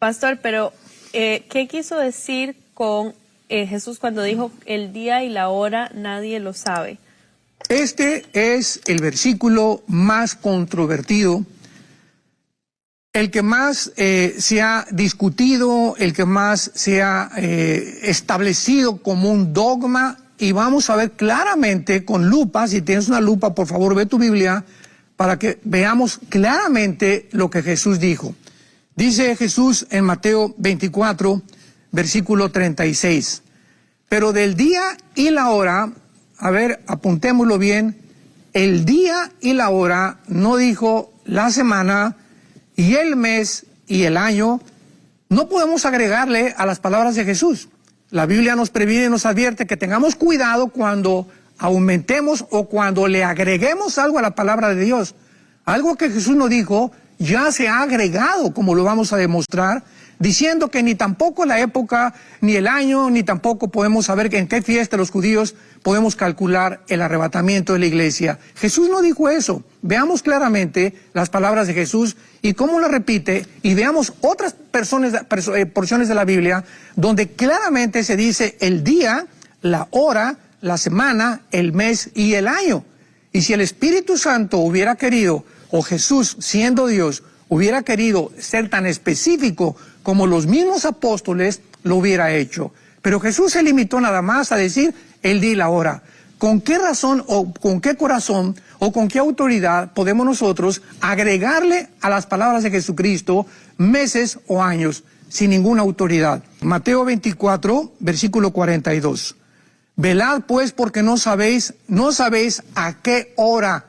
Pastor, pero ¿qué quiso decir con Jesús cuando dijo el día y la hora nadie lo sabe? Este es el versículo más controvertido, el que más se ha discutido, el que más se ha establecido como un dogma, y vamos a ver claramente con lupa. Si tienes una lupa, por favor, ve tu Biblia para que veamos claramente lo que Jesús dijo. Dice Jesús en Mateo 24, versículo 36, pero del día y la hora, a ver, apuntémoslo bien, el día y la hora, no dijo la semana y el mes y el año. No podemos agregarle a las palabras de Jesús. La Biblia nos previene y nos advierte que tengamos cuidado cuando aumentemos o cuando le agreguemos algo a la palabra de Dios. Algo que Jesús no dijo ya se ha agregado, como lo vamos a demostrar, diciendo que ni tampoco la época, ni el año, ni tampoco podemos saber en qué fiesta los judíos podemos calcular el arrebatamiento de la iglesia. Jesús no dijo eso. Veamos claramente las palabras de Jesús y cómo lo repite, y veamos otras porciones de la Biblia donde claramente se dice el día, la hora, la semana, el mes y el año. Y si el Espíritu Santo hubiera querido, o Jesús, siendo Dios, hubiera querido ser tan específico como los mismos apóstoles, lo hubiera hecho. Pero Jesús se limitó nada más a decir el día y la hora. ¿Con qué razón o con qué corazón o con qué autoridad podemos nosotros agregarle a las palabras de Jesucristo meses o años sin ninguna autoridad? Mateo 24, versículo 42. Velad pues porque no sabéis a qué hora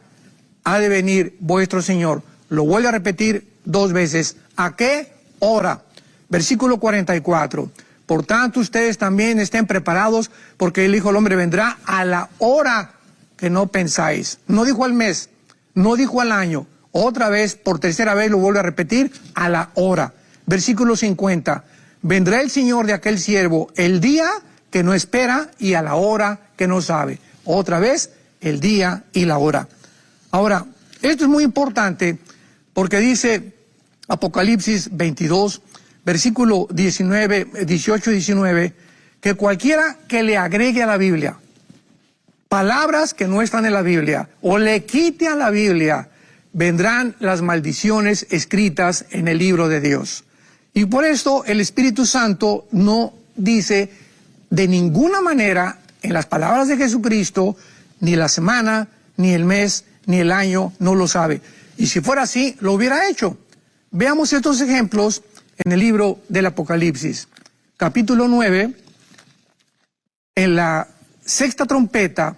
ha de venir vuestro Señor. Lo vuelvo a repetir 2 veces. ¿A qué hora? Versículo 44. Por tanto, ustedes también estén preparados, porque el Hijo del Hombre vendrá a la hora que no pensáis. No dijo al mes, no dijo al año. Otra vez, por tercera vez, lo vuelvo a repetir, a la hora. Versículo 50. Vendrá el Señor de aquel siervo el día que no espera y a la hora que no sabe. Otra vez, el día y la hora. Ahora, esto es muy importante porque dice Apocalipsis 22, versículo 18 y 19, que cualquiera que le agregue a la Biblia palabras que no están en la Biblia o le quite a la Biblia, vendrán las maldiciones escritas en el libro de Dios. Y por esto el Espíritu Santo no dice de ninguna manera en las palabras de Jesucristo, ni la semana, ni el mes, ni el año, no lo sabe. Y si fuera así, lo hubiera hecho. Veamos estos ejemplos en el libro del Apocalipsis. Capítulo 9, en la 6ª trompeta,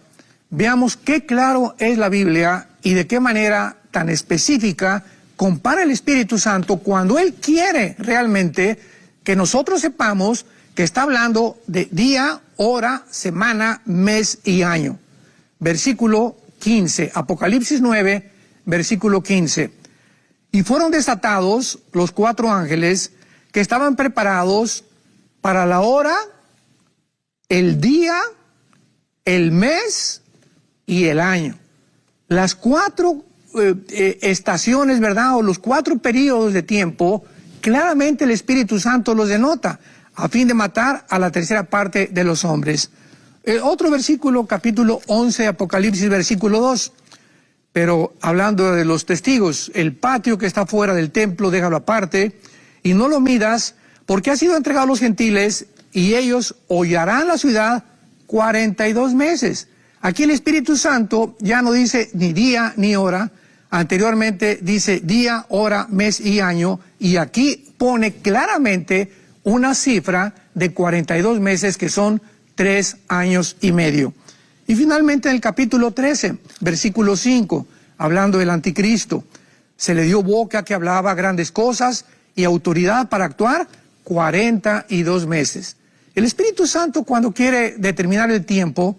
veamos qué claro es la Biblia y de qué manera tan específica compara el Espíritu Santo cuando Él quiere realmente que nosotros sepamos que está hablando de día, hora, semana, mes y año. Versículo 15, Apocalipsis 9, versículo 15. Y fueron desatados los 4 ángeles que estaban preparados para la hora, el día, el mes y el año. Las 4 estaciones, ¿verdad? O los 4 periodos de tiempo, claramente el Espíritu Santo los denota, a fin de matar a la tercera parte de los hombres. Otro versículo, capítulo 11, Apocalipsis, versículo 2. Pero hablando de los testigos, el patio que está fuera del templo, déjalo aparte, y no lo midas, porque ha sido entregado a los gentiles, y ellos hollarán la ciudad 42 meses. Aquí el Espíritu Santo ya no dice ni día ni hora, anteriormente dice día, hora, mes y año, y aquí pone claramente una cifra de 42 meses que son 3 años y medio. Y finalmente en el capítulo 13, versículo 5, hablando del anticristo, se le dio boca que hablaba grandes cosas y autoridad para actuar 42 meses. El Espíritu Santo, cuando quiere determinar el tiempo,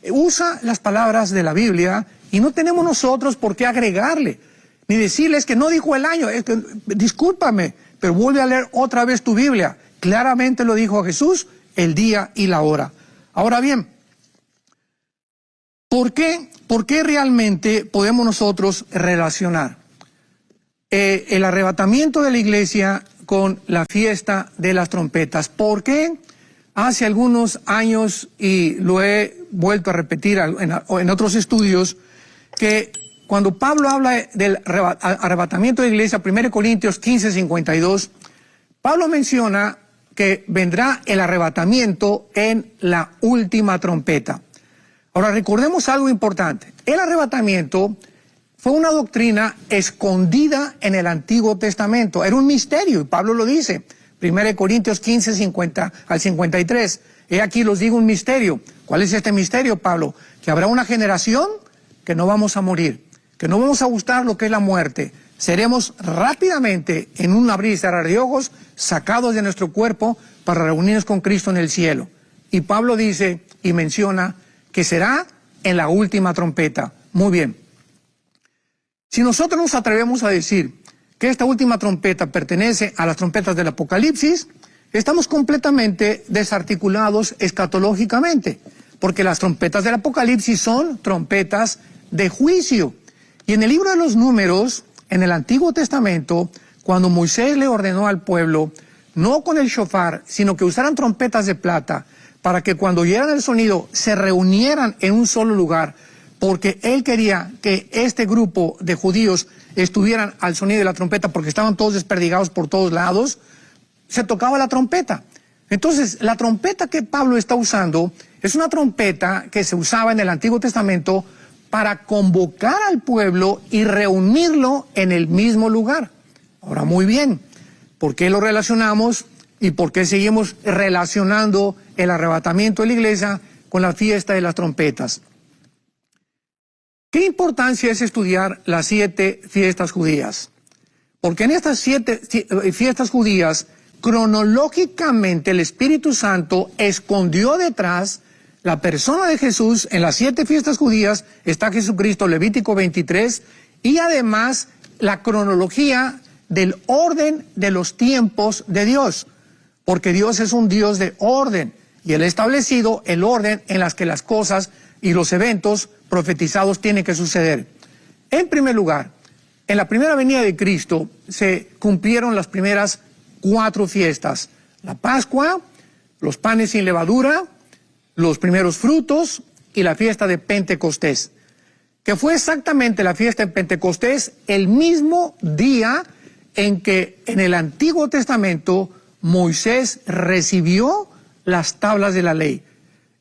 usa las palabras de la Biblia y no tenemos nosotros por qué agregarle, ni decirles que no dijo el año. Discúlpame, pero vuelve a leer otra vez tu Biblia. Claramente lo dijo Jesús, el día y la hora. Ahora bien, ¿por qué realmente podemos nosotros relacionar el arrebatamiento de la iglesia con la fiesta de las trompetas. ¿Por qué? Hace algunos años, y lo he vuelto a repetir en otros estudios, que cuando Pablo habla del arrebatamiento de la iglesia, 1 Corintios 15, 52, Pablo menciona que vendrá el arrebatamiento en la última trompeta. Ahora recordemos algo importante. El arrebatamiento fue una doctrina escondida en el Antiguo Testamento. Era un misterio, y Pablo lo dice. 1 Corintios 15, 50 al 53. He aquí los digo un misterio. ¿Cuál es este misterio, Pablo? Que habrá una generación que no vamos a morir, que no vamos a gustar lo que es la muerte. Seremos rápidamente, en un abrir y cerrar de ojos, sacados de nuestro cuerpo para reunirnos con Cristo en el cielo. Y Pablo dice y menciona que será en la última trompeta. Muy bien. Si nosotros nos atrevemos a decir que esta última trompeta pertenece a las trompetas del Apocalipsis, estamos completamente desarticulados escatológicamente, porque las trompetas del Apocalipsis son trompetas de juicio. Y en el libro de los Números, en el Antiguo Testamento, cuando Moisés le ordenó al pueblo, no con el shofar, sino que usaran trompetas de plata, para que cuando oyeran el sonido se reunieran en un solo lugar, porque él quería que este grupo de judíos estuvieran al sonido de la trompeta, porque estaban todos desperdigados por todos lados, se tocaba la trompeta. Entonces, la trompeta que Pablo está usando es una trompeta que se usaba en el Antiguo Testamento para convocar al pueblo y reunirlo en el mismo lugar. Ahora, muy bien, ¿por qué lo relacionamos y por qué seguimos relacionando el arrebatamiento de la iglesia con la fiesta de las trompetas? ¿Qué importancia es estudiar las 7 fiestas judías? Porque en estas 7 fiestas judías, cronológicamente el Espíritu Santo escondió detrás la persona de Jesús. En las 7 fiestas judías está Jesucristo, Levítico 23, y además la cronología del orden de los tiempos de Dios, porque Dios es un Dios de orden, y Él ha establecido el orden en las que las cosas y los eventos profetizados tienen que suceder. En primer lugar, en la primera venida de Cristo se cumplieron las primeras 4 fiestas: la Pascua, los panes sin levadura, los primeros frutos y la fiesta de Pentecostés, que fue exactamente la fiesta de Pentecostés el mismo día en que en el Antiguo Testamento Moisés recibió las tablas de la ley.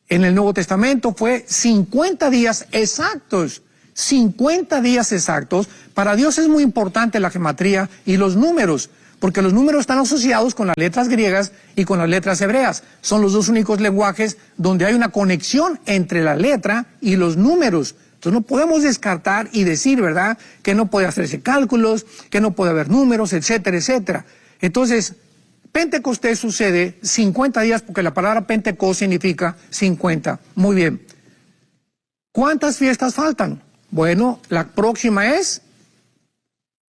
En el Nuevo Testamento fue 50 días exactos. 50 días exactos. Para Dios es muy importante la gematría y los números, porque los números están asociados con las letras griegas y con las letras hebreas. Son los dos únicos lenguajes donde hay una conexión entre la letra y los números. Entonces no podemos descartar y decir, ¿verdad?, que no puede hacerse cálculos, que no puede haber números, etcétera, etcétera. Entonces, Pentecostés sucede 50 días, porque la palabra Pentecostés significa 50. Muy bien. ¿Cuántas fiestas faltan? Bueno, la próxima es,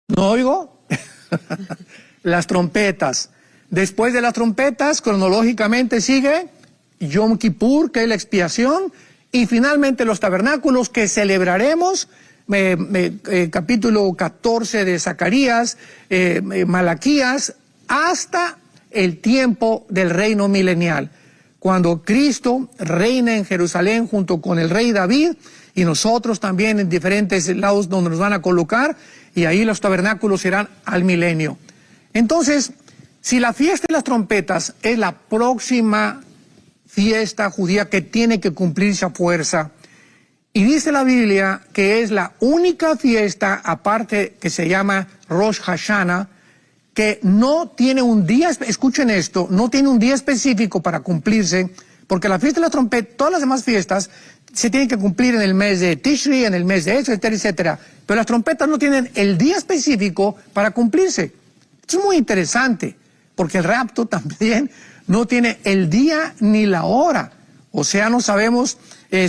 ¿no oigo? Las trompetas. Después de las trompetas, cronológicamente sigue Yom Kippur, que es la expiación, y finalmente los tabernáculos que celebraremos, capítulo 14 de Zacarías, Malaquías, hasta el tiempo del reino milenial, cuando Cristo reina en Jerusalén junto con el rey David, y nosotros también en diferentes lados donde nos van a colocar, y ahí los tabernáculos serán al milenio. Entonces, si la fiesta de las trompetas es la próxima fiesta judía que tiene que cumplirse a fuerza, y dice la Biblia que es la única fiesta, aparte que se llama Rosh Hashanah, que no tiene un día, escuchen esto, no tiene un día específico para cumplirse, porque la fiesta de las trompetas, todas las demás fiestas, se tienen que cumplir en el mes de Tishri, en el mes de etcétera, etcétera. Pero las trompetas no tienen el día específico para cumplirse. Esto es muy interesante, porque el rapto también no tiene el día ni la hora. O sea, no sabemos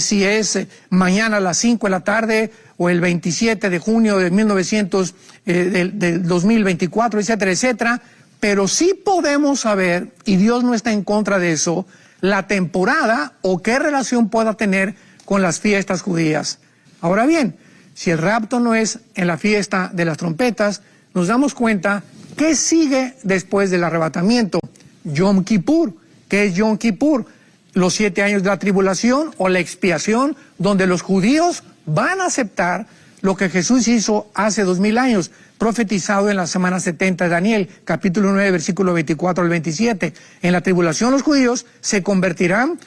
si es mañana a las 5 de la tarde o el 27 de junio de 2024, etcétera, etcétera. Pero sí podemos saber, y Dios no está en contra de eso, la temporada o qué relación pueda tener con las fiestas judías. Ahora bien, si el rapto no es en la fiesta de las trompetas, nos damos cuenta ¿Qué sigue después del arrebatamiento? Yom Kippur. ¿Qué es Yom Kippur? Los 7 años de la tribulación o la expiación, donde los judíos van a aceptar lo que Jesús hizo hace 2000 años, profetizado en la semana 70 de Daniel, capítulo 9, versículo 24 al 27. En la tribulación los judíos se convertirán,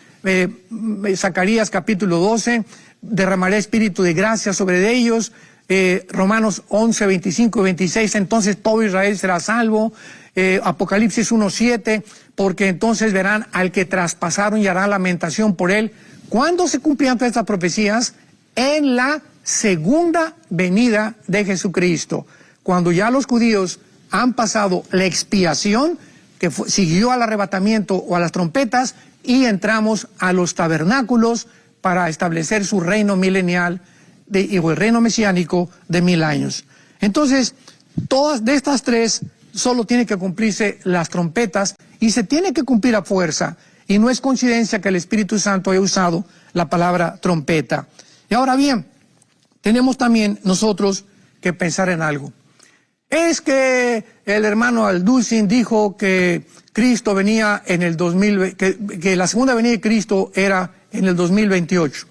Zacarías capítulo 12, derramaré espíritu de gracia sobre ellos, Romanos 11, 25 y 26, entonces todo Israel será salvo, Apocalipsis 1, 7, porque entonces verán al que traspasaron y harán lamentación por él. ¿Cuándo se cumplían todas estas profecías? En la segunda venida de Jesucristo, cuando ya los judíos han pasado la expiación que siguió al arrebatamiento o a las trompetas, y entramos a los tabernáculos para establecer su reino milenial o el reino mesiánico de 1000 años. Entonces, todas de estas tres solo tienen que cumplirse las trompetas y se tiene que cumplir a fuerza. Y no es coincidencia que el Espíritu Santo haya usado la palabra trompeta. Y ahora bien, tenemos también nosotros que pensar en algo. Es que el hermano Alducin dijo que Cristo venía en el 2000, que la segunda venida de Cristo era en el 2028.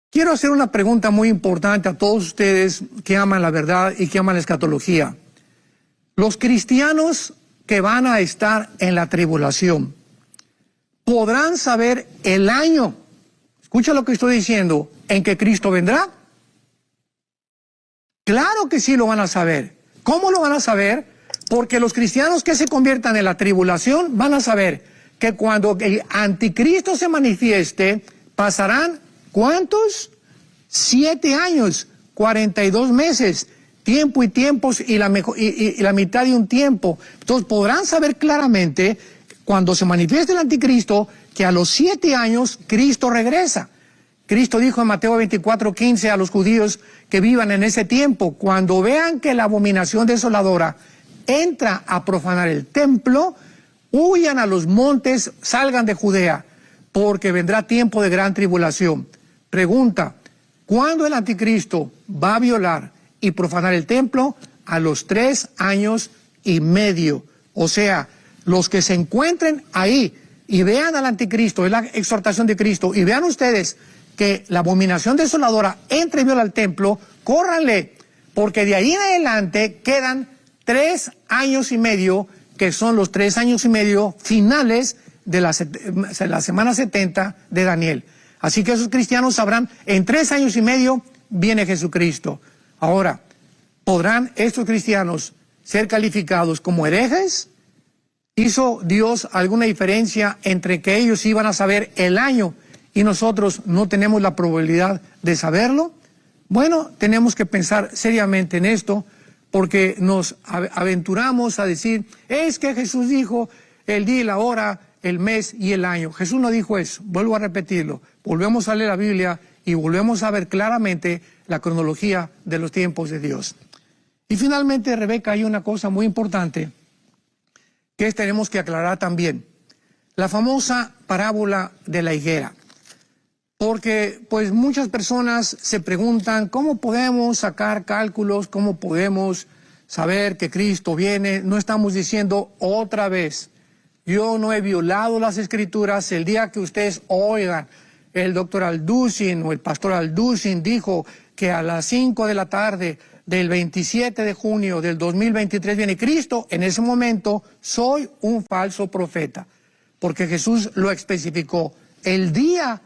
Quiero hacer una pregunta muy importante a todos ustedes que aman la verdad y que aman la escatología. Los cristianos que van a estar en la tribulación, ¿podrán saber el año, escucha lo que estoy diciendo, en que Cristo vendrá? Claro que sí lo van a saber. ¿Cómo lo van a saber? Porque los cristianos que se conviertan en la tribulación van a saber que cuando el anticristo se manifieste, pasarán, ¿cuántos? 7 años, 42 meses, tiempo y tiempos y la mitad de un tiempo. Entonces podrán saber claramente, cuando se manifieste el anticristo, que a los 7 años Cristo regresa. Cristo dijo en Mateo 24:15 a los judíos que vivan en ese tiempo: cuando vean que la abominación desoladora entra a profanar el templo, huyan a los montes, salgan de Judea, porque vendrá tiempo de gran tribulación. Pregunta: ¿cuándo el anticristo va a violar y profanar el templo? A los 3 años y medio. O sea, los que se encuentren ahí y vean al anticristo, es la exhortación de Cristo, y vean ustedes que la abominación desoladora entre y viola el templo, córranle, porque de ahí en adelante quedan 3 años y medio, que son los 3 años y medio finales de la semana 70 de Daniel. Así que esos cristianos sabrán, en 3 años y medio viene Jesucristo. Ahora, ¿podrán estos cristianos ser calificados como herejes? ¿Hizo Dios alguna diferencia entre que ellos iban a saber el año y nosotros no tenemos la probabilidad de saberlo? Bueno, tenemos que pensar seriamente en esto, porque nos aventuramos a decir, es que Jesús dijo el día y la hora, el mes y el año. Jesús no dijo eso, vuelvo a repetirlo. Volvemos a leer la Biblia y volvemos a ver claramente la cronología de los tiempos de Dios. Y finalmente, Rebeca, hay una cosa muy importante que tenemos que aclarar también. La famosa parábola de la higuera. Porque pues muchas personas se preguntan cómo podemos sacar cálculos, cómo podemos saber que Cristo viene. No estamos diciendo otra vez, yo no he violado las Escrituras. El día que ustedes oigan el doctor Alducin o el pastor Alducin dijo que a las 5 de la tarde del 27 de junio del 2023 viene Cristo, en ese momento soy un falso profeta, porque Jesús lo especificó. El día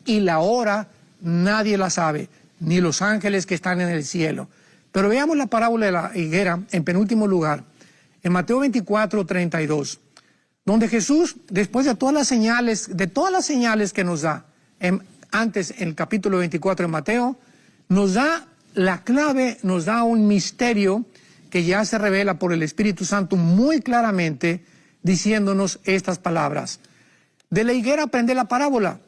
y la hora nadie la sabe, ni los ángeles que están en el cielo. Pero veamos la parábola de la higuera en penúltimo lugar, en Mateo 24:32, donde Jesús, después de todas las señales que nos da, antes en el capítulo 24 de Mateo, nos da la clave, nos da un misterio que ya se revela por el Espíritu Santo muy claramente, diciéndonos estas palabras. De la higuera aprende la parábola.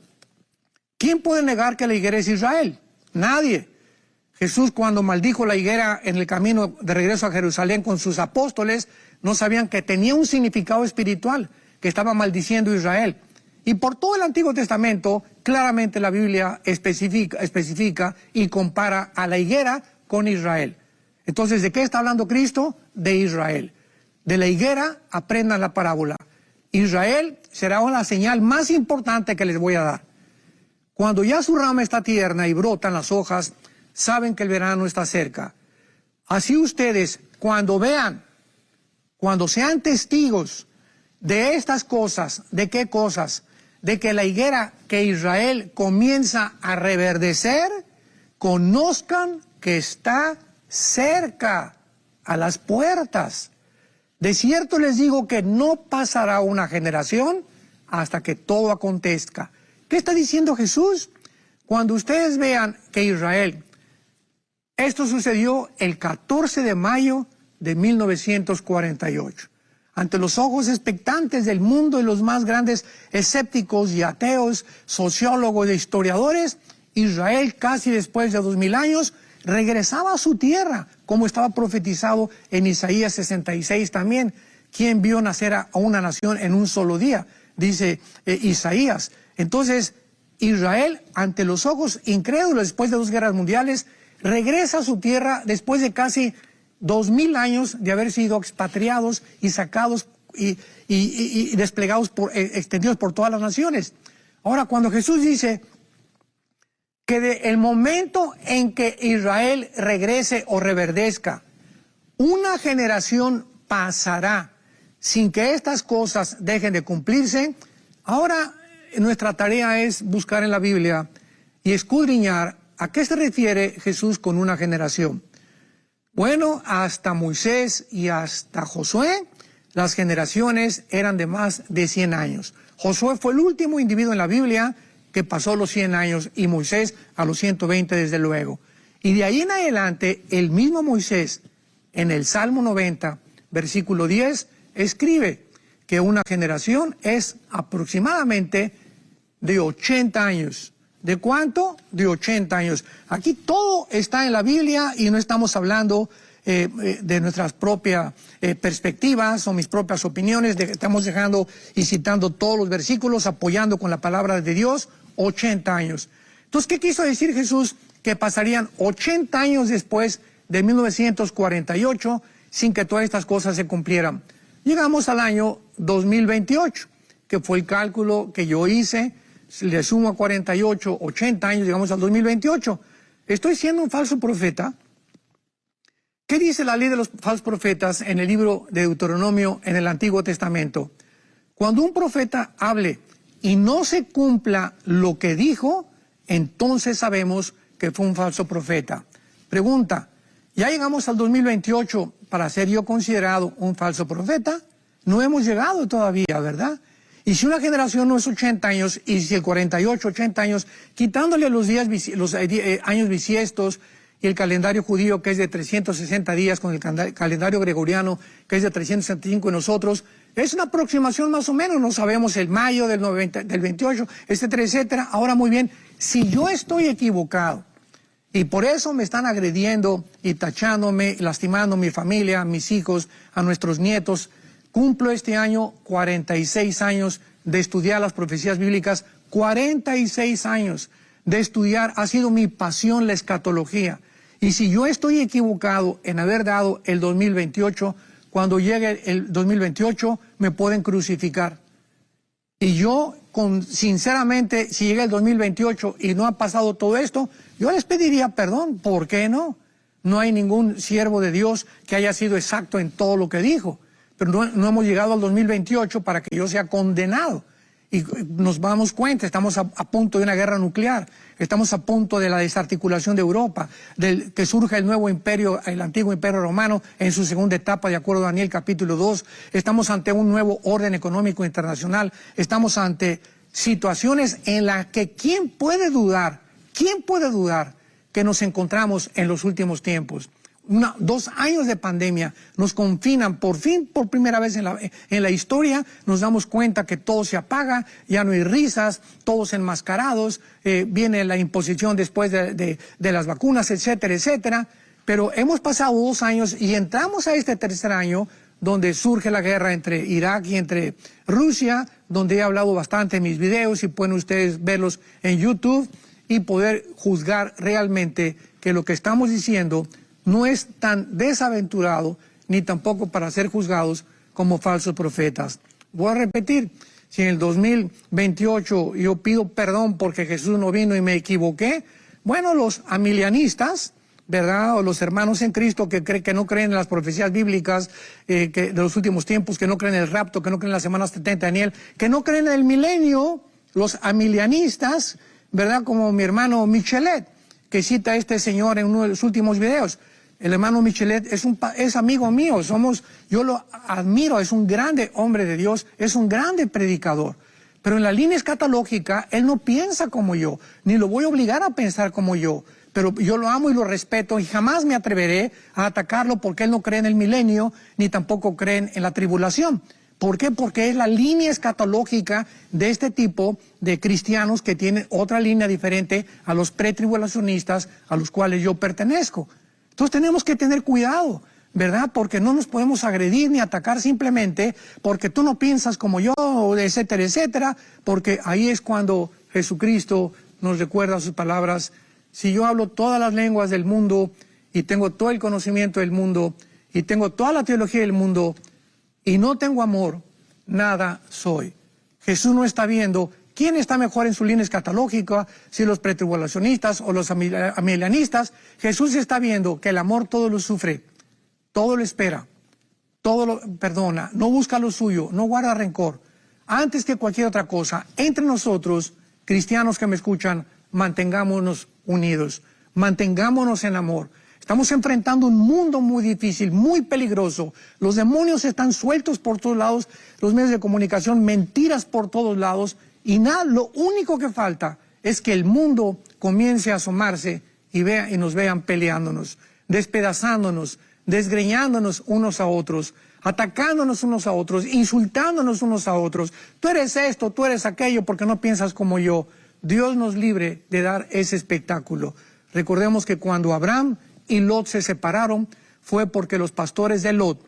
¿Quién puede negar que la higuera es Israel? Nadie. Jesús, cuando maldijo la higuera en el camino de regreso a Jerusalén con sus apóstoles, no sabían que tenía un significado espiritual, que estaba maldiciendo a Israel. Y por todo el Antiguo Testamento, claramente la Biblia especifica y compara a la higuera con Israel. Entonces, ¿de qué está hablando Cristo? De Israel. De la higuera, aprendan la parábola. Israel será una señal más importante que les voy a dar. Cuando ya su rama está tierna y brotan las hojas, saben que el verano está cerca. Así ustedes, cuando vean, cuando sean testigos de estas cosas, ¿de qué cosas? De que la higuera, que Israel comienza a reverdecer, conozcan que está cerca, a las puertas. De cierto les digo que no pasará una generación hasta que todo acontezca. ¿Qué está diciendo Jesús? Cuando ustedes vean que Israel, esto sucedió el 14 de mayo de 1948. Ante los ojos expectantes del mundo y los más grandes escépticos y ateos, sociólogos e historiadores, Israel, casi después de 2000 años, regresaba a su tierra, como estaba profetizado en Isaías 66 también. ¿Quién vio nacer a una nación en un solo día? Dice Isaías. Entonces, Israel, ante los ojos incrédulos después de 2 guerras mundiales, regresa a su tierra después de casi 2000 años de haber sido expatriados y sacados y desplegados, extendidos por todas las naciones. Ahora, cuando Jesús dice que el momento en que Israel regrese o reverdezca, una generación pasará sin que estas cosas dejen de cumplirse, ahora nuestra tarea es buscar en la Biblia y escudriñar a qué se refiere Jesús con una generación. Bueno, hasta Moisés y hasta Josué, las generaciones eran de más de 100 años. Josué fue el último individuo en la Biblia que pasó los 100 años y Moisés a los 120 desde luego. Y de ahí en adelante, el mismo Moisés, en el Salmo 90, versículo 10, escribe que una generación es aproximadamente de 80 años. ¿De cuánto? De 80 años. Aquí todo está en la Biblia y no estamos hablando de nuestras propias perspectivas o mis propias opiniones. Estamos dejando y citando todos los versículos, apoyando con la palabra de Dios, 80 años. Entonces, ¿qué quiso decir Jesús? Que pasarían 80 años después de 1948 sin que todas estas cosas se cumplieran. Llegamos al año 2028, que fue el cálculo que yo hice. Le sumo a 48, 80 años, llegamos al 2028. ¿Estoy siendo un falso profeta? ¿Qué dice la ley de los falsos profetas en el libro de Deuteronomio en el Antiguo Testamento? Cuando un profeta hable y no se cumpla lo que dijo, entonces sabemos que fue un falso profeta. Pregunta, ¿ya llegamos al 2028 para ser yo considerado un falso profeta? No hemos llegado todavía, ¿verdad? Y si una generación no es 80 años, y si el 48, 80 años, quitándole los años bisiestos y el calendario judío que es de 360 días con el calendario gregoriano que es de 365 en nosotros, es una aproximación más o menos, no sabemos el mayo del 28, etcétera, etcétera. Ahora muy bien, si yo estoy equivocado y por eso me están agrediendo y tachándome, lastimando a mi familia, a mis hijos, a nuestros nietos, cumplo este año 46 años de estudiar las profecías bíblicas, 46 años de estudiar, ha sido mi pasión la escatología. Y si yo estoy equivocado en haber dado el 2028, cuando llegue el 2028 me pueden crucificar. Y yo, sinceramente, si llega el 2028 y no ha pasado todo esto, yo les pediría perdón. ¿Por qué no? No hay ningún siervo de Dios que haya sido exacto en todo lo que dijo. Pero no hemos llegado al 2028 para que yo sea condenado. Y nos damos cuenta, estamos a punto de una guerra nuclear, estamos a punto de la desarticulación de Europa, que surja el nuevo imperio, el antiguo imperio romano en su segunda etapa, de acuerdo a Daniel capítulo 2. Estamos ante un nuevo orden económico internacional, estamos ante situaciones en las que ¿quién puede dudar que nos encontramos en los últimos tiempos? 2 años de pandemia nos confinan, por fin, por primera vez en la historia, nos damos cuenta que todo se apaga, ya no hay risas, todos enmascarados, viene la imposición después de las vacunas, etcétera, etcétera. Pero hemos pasado 2 años y entramos a este tercer año donde surge la guerra entre Irak y entre Rusia, donde he hablado bastante en mis videos y pueden ustedes verlos en YouTube y poder juzgar realmente que lo que estamos diciendo no es tan desaventurado ni tampoco para ser juzgados como falsos profetas. Voy a repetir, si en el 2028 yo pido perdón porque Jesús no vino y me equivoqué, bueno, los amilianistas, ¿verdad? O los hermanos en Cristo que no creen en las profecías bíblicas que de los últimos tiempos, que no creen en el rapto, que no creen en las semanas 70 de Daniel, que no creen en el milenio, los amilianistas, ¿verdad? Como mi hermano Michelet, que cita a este señor en uno de los últimos videos. El hermano Michelet es amigo mío, yo lo admiro, es un grande hombre de Dios, es un grande predicador. Pero en la línea escatológica, él no piensa como yo, ni lo voy a obligar a pensar como yo. Pero yo lo amo y lo respeto y jamás me atreveré a atacarlo porque él no cree en el milenio, ni tampoco cree en la tribulación. ¿Por qué? Porque es la línea escatológica de este tipo de cristianos que tienen otra línea diferente a los pretribulacionistas a los cuales yo pertenezco. Entonces tenemos que tener cuidado, ¿verdad? Porque no nos podemos agredir ni atacar simplemente porque tú no piensas como yo, etcétera, etcétera, porque ahí es cuando Jesucristo nos recuerda sus palabras: si yo hablo todas las lenguas del mundo y tengo todo el conocimiento del mundo y tengo toda la teología del mundo y no tengo amor, nada soy. Jesús no está viendo quién está mejor en su línea escatológica, si los pretribulacionistas o los amilianistas. Jesús está viendo que el amor todo lo sufre, todo lo espera, todo lo perdona, no busca lo suyo, no guarda rencor. Antes que cualquier otra cosa, entre nosotros, cristianos que me escuchan, mantengámonos unidos, mantengámonos en amor. Estamos enfrentando un mundo muy difícil, muy peligroso. Los demonios están sueltos por todos lados, los medios de comunicación, mentiras por todos lados, y nada, lo único que falta es que el mundo comience a asomarse y nos vean peleándonos, despedazándonos, desgreñándonos unos a otros, atacándonos unos a otros, insultándonos unos a otros. Tú eres esto, tú eres aquello porque no piensas como yo. Dios nos libre de dar ese espectáculo. Recordemos que cuando Abraham y Lot se separaron fue porque los pastores de Lot,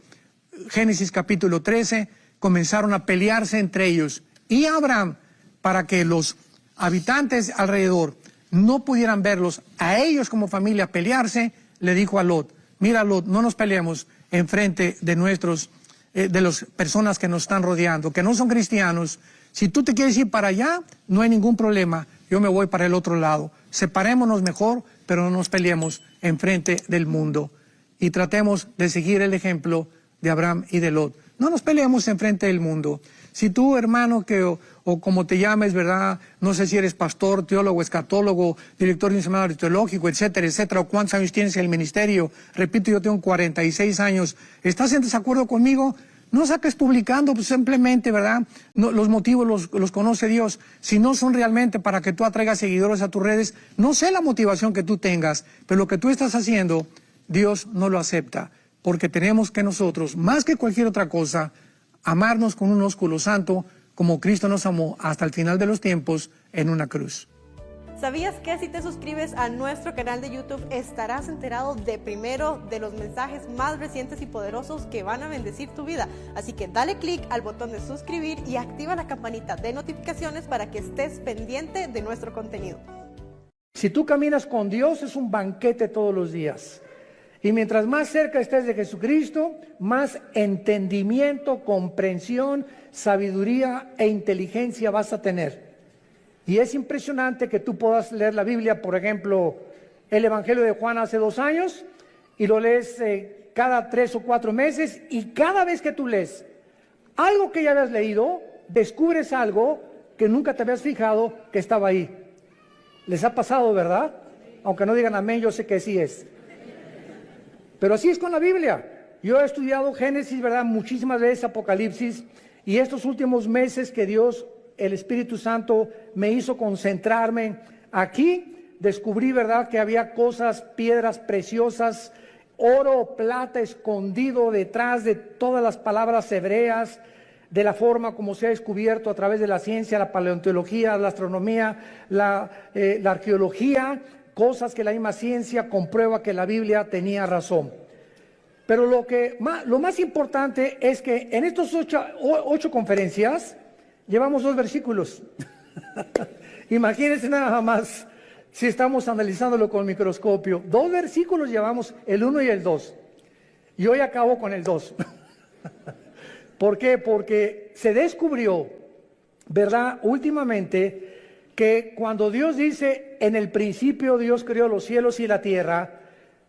Génesis capítulo 13, comenzaron a pelearse entre ellos. Y Abraham, para que los habitantes alrededor no pudieran verlos a ellos como familia pelearse, le dijo a Lot: mira, Lot, no nos peleemos enfrente de las personas que nos están rodeando, que no son cristianos. Si tú te quieres ir para allá, no hay ningún problema, yo me voy para el otro lado. Separémonos mejor, pero no nos peleemos enfrente del mundo. Y tratemos de seguir el ejemplo de Abraham y de Lot. No nos peleemos enfrente del mundo. Si tú, hermano, o como te llames, ¿verdad? No sé si eres pastor, teólogo, escatólogo, director de un seminario teológico, etcétera, etcétera, o cuántos años tienes en el ministerio. Repito, yo tengo 46 años. ¿Estás en desacuerdo conmigo? No saques publicando, pues simplemente, ¿verdad? No, los motivos los conoce Dios. Si no son realmente para que tú atraigas seguidores a tus redes, no sé la motivación que tú tengas, pero lo que tú estás haciendo, Dios no lo acepta. Porque tenemos que nosotros, más que cualquier otra cosa, amarnos con un ósculo santo, como Cristo nos amó hasta el final de los tiempos en una cruz. ¿Sabías que si te suscribes a nuestro canal de YouTube estarás enterado de primero de los mensajes más recientes y poderosos que van a bendecir tu vida? Así que dale click al botón de suscribir y activa la campanita de notificaciones para que estés pendiente de nuestro contenido. Si tú caminas con Dios, es un banquete todos los días. Y mientras más cerca estés de Jesucristo, más entendimiento, comprensión, sabiduría e inteligencia vas a tener. Y es impresionante que tú puedas leer la Biblia, por ejemplo, el Evangelio de Juan hace 2 años, y lo lees cada 3 o 4 meses, y cada vez que tú lees algo que ya habías leído, descubres algo que nunca te habías fijado que estaba ahí. ¿Les ha pasado, verdad? Aunque no digan amén, yo sé que sí es. Pero así es con la Biblia. Yo he estudiado Génesis, ¿verdad? Muchísimas veces Apocalipsis, y estos últimos meses que Dios, el Espíritu Santo, me hizo concentrarme aquí, descubrí, ¿verdad?, que había cosas, piedras preciosas, oro, plata escondido detrás de todas las palabras hebreas, de la forma como se ha descubierto a través de la ciencia, la paleontología, la astronomía, la arqueología, cosas que la misma ciencia comprueba que la Biblia tenía razón. Pero lo más importante es que en estos 8 conferencias llevamos 2 versículos. Imagínense nada más si estamos analizándolo con el microscopio. 2 versículos llevamos, el 1 y el 2. Y hoy acabo con el 2. ¿Por qué? Porque se descubrió, ¿verdad? Últimamente, que cuando Dios dice, en el principio Dios creó los cielos y la tierra,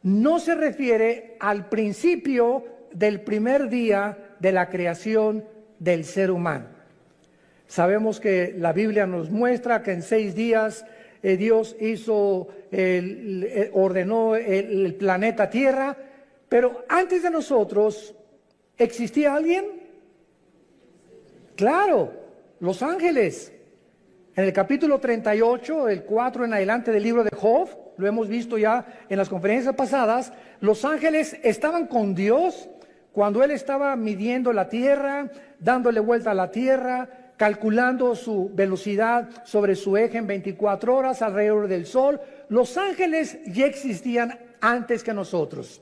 no se refiere al principio del primer día de la creación del ser humano. Sabemos que la Biblia nos muestra que en 6 días Dios ordenó el planeta Tierra, pero antes de nosotros, ¿existía alguien? Claro, los ángeles. En el capítulo 38, el 4 en adelante del libro de Job, lo hemos visto ya en las conferencias pasadas, los ángeles estaban con Dios cuando Él estaba midiendo la tierra, dándole vuelta a la tierra, calculando su velocidad sobre su eje en 24 horas alrededor del sol. Los ángeles ya existían antes que nosotros.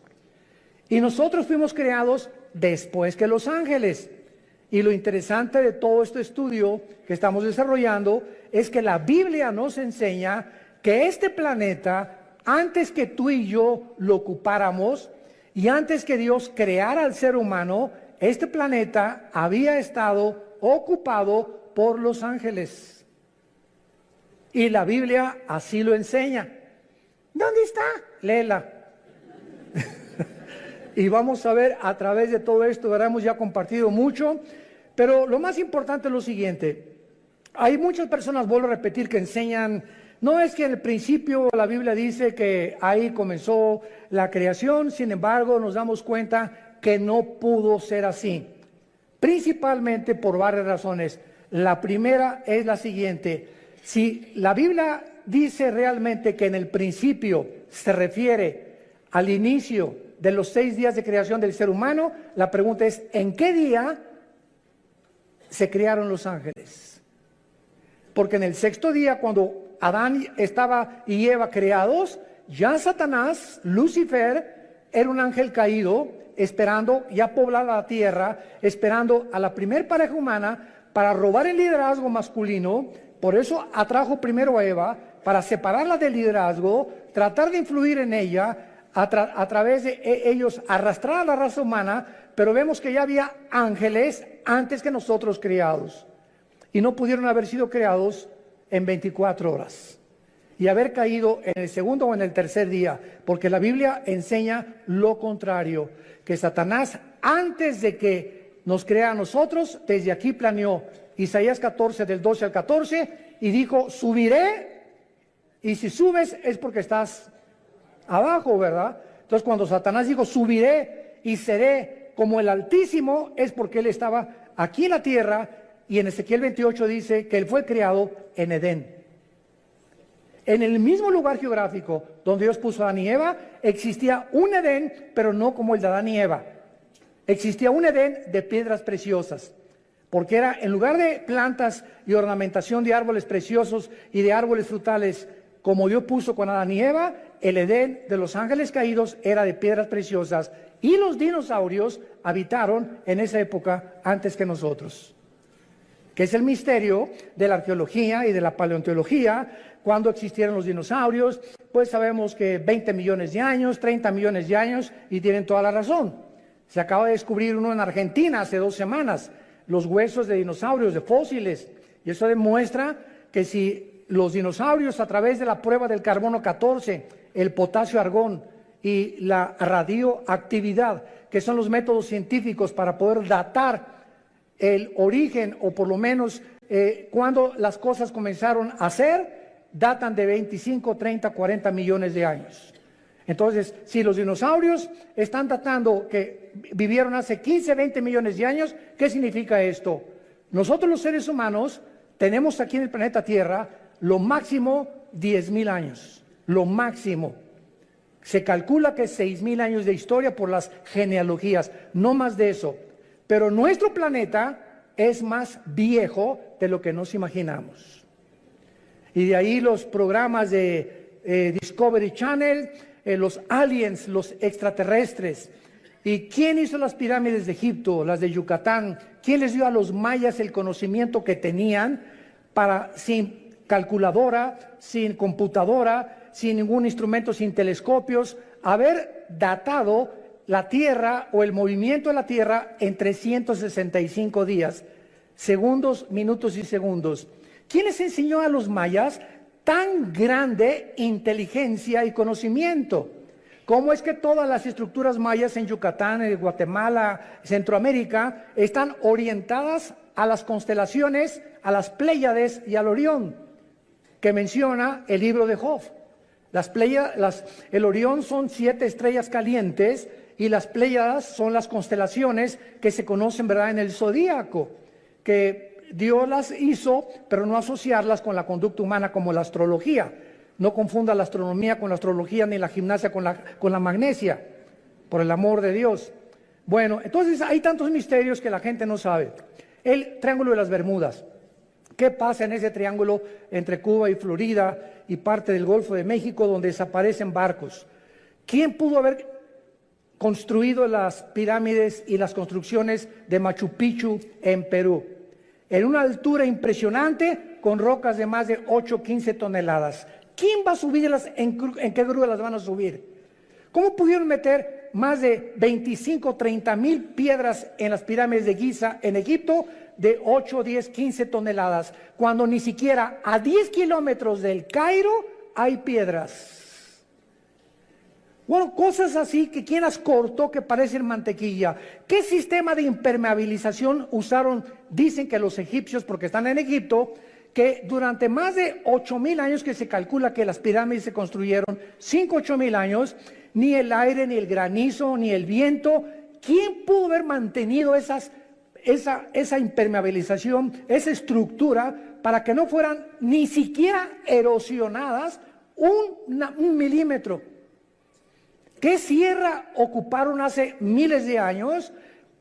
Y nosotros fuimos creados después que los ángeles. Y lo interesante de todo este estudio que estamos desarrollando es que la Biblia nos enseña que este planeta, antes que tú y yo lo ocupáramos y antes que Dios creara al ser humano, este planeta había estado ocupado por los ángeles. Y la Biblia así lo enseña. ¿Dónde está? Léela. Y vamos a ver a través de todo esto, ¿verdad? Hemos ya compartido mucho, pero lo más importante es lo siguiente. Hay muchas personas, vuelvo a repetir, que enseñan, no es que en el principio la Biblia dice que ahí comenzó la creación, sin embargo nos damos cuenta que no pudo ser así, principalmente por varias razones. La primera es la siguiente: si la Biblia dice realmente que en el principio se refiere al inicio de los 6 días de creación del ser humano, la pregunta es, ¿en qué día se crearon los ángeles? Porque en el 6º día, cuando Adán y Eva creados, ya Satanás, Lucifer, era un ángel caído, esperando ya poblar la tierra, esperando a la primer pareja humana para robar el liderazgo masculino. Por eso atrajo primero a Eva, para separarla del liderazgo, tratar de influir en ella, a través de ellos arrastrar a la raza humana. Pero vemos que ya había ángeles antes que nosotros creados, y no pudieron haber sido creados en 24 horas y haber caído en el 2º o en el 3er día, porque la Biblia enseña lo contrario, que Satanás, antes de que nos crea a nosotros, desde aquí planeó. Isaías 14, del 12 al 14, y dijo, subiré, y si subes es porque estás abajo, ¿verdad? Entonces cuando Satanás dijo, subiré y seré como el Altísimo, es porque él estaba aquí en la tierra. Y en Ezequiel 28 dice que él fue creado en Edén, en el mismo lugar geográfico donde Dios puso a Adán y Eva. Existía un Edén, pero no como el de Adán y Eva. Existía un Edén de piedras preciosas, porque era, en lugar de plantas y ornamentación de árboles preciosos y de árboles frutales, como Dios puso con Adán y Eva, el Edén de los ángeles caídos era de piedras preciosas, y los dinosaurios habitaron en esa época antes que nosotros, que es el misterio de la arqueología y de la paleontología. Cuando existieron los dinosaurios, pues sabemos que 20 millones de años, 30 millones de años, y tienen toda la razón. Se acaba de descubrir uno en Argentina hace 2 semanas, los huesos de dinosaurios, de fósiles, y eso demuestra que si los dinosaurios, a través de la prueba del carbono 14, el potasio argón y la radioactividad, que son los métodos científicos para poder datar el origen, o por lo menos cuando las cosas comenzaron a ser, datan de 25, 30, 40 millones de años. Entonces, si los dinosaurios están datando que vivieron hace 15, 20 millones de años, ¿qué significa esto? Nosotros los seres humanos tenemos aquí en el planeta Tierra lo máximo 10,000 años, lo máximo. Se calcula que 6,000 años de historia por las genealogías, no más de eso. Pero nuestro planeta es más viejo de lo que nos imaginamos. Y de ahí los programas de Discovery Channel, los aliens, los extraterrestres. ¿Y quién hizo las pirámides de Egipto, las de Yucatán? ¿Quién les dio a los mayas el conocimiento que tenían para, sin calculadora, sin computadora, sin ningún instrumento, sin telescopios, haber datado la Tierra o el movimiento de la Tierra en 365 días, segundos, minutos y segundos. ¿Quién les enseñó a los mayas tan grande inteligencia y conocimiento? ¿Cómo es que todas las estructuras mayas en Yucatán, en Guatemala, Centroamérica, están orientadas a las constelaciones, a las Pléyades y al Orión, que menciona el libro de Job? El Orión son 7 estrellas calientes y las Pléyades son las constelaciones que se conocen, ¿verdad?, en el zodíaco, que Dios las hizo, pero no asociarlas con la conducta humana como la astrología. No confunda la astronomía con la astrología ni la gimnasia con la magnesia, por el amor de Dios. Bueno, entonces hay tantos misterios que la gente no sabe. El Triángulo de las Bermudas. ¿Qué pasa en ese triángulo entre Cuba y Florida y parte del Golfo de México donde desaparecen barcos? ¿Quién pudo haber construido las pirámides y las construcciones de Machu Picchu en Perú? En una altura impresionante, con rocas de más de 8-15 toneladas. ¿Quién va a subirlas? ¿En qué grúa las van a subir? ¿Cómo pudieron meter más de 25-30 mil piedras en las pirámides de Giza en Egipto de 8, 10, 15 toneladas, cuando ni siquiera a 10 kilómetros del Cairo hay piedras? Bueno, cosas así que quién las cortó que parecen mantequilla. ¿Qué sistema de impermeabilización usaron? Dicen que los egipcios, porque están en Egipto, que durante más de 8,000 años que se calcula que las pirámides se construyeron, 8,000 años, ni el aire, ni el granizo, ni el viento, ¿quién pudo haber mantenido esa impermeabilización, esa estructura, para que no fueran ni siquiera erosionadas un milímetro? ¿Qué sierra ocuparon hace miles de años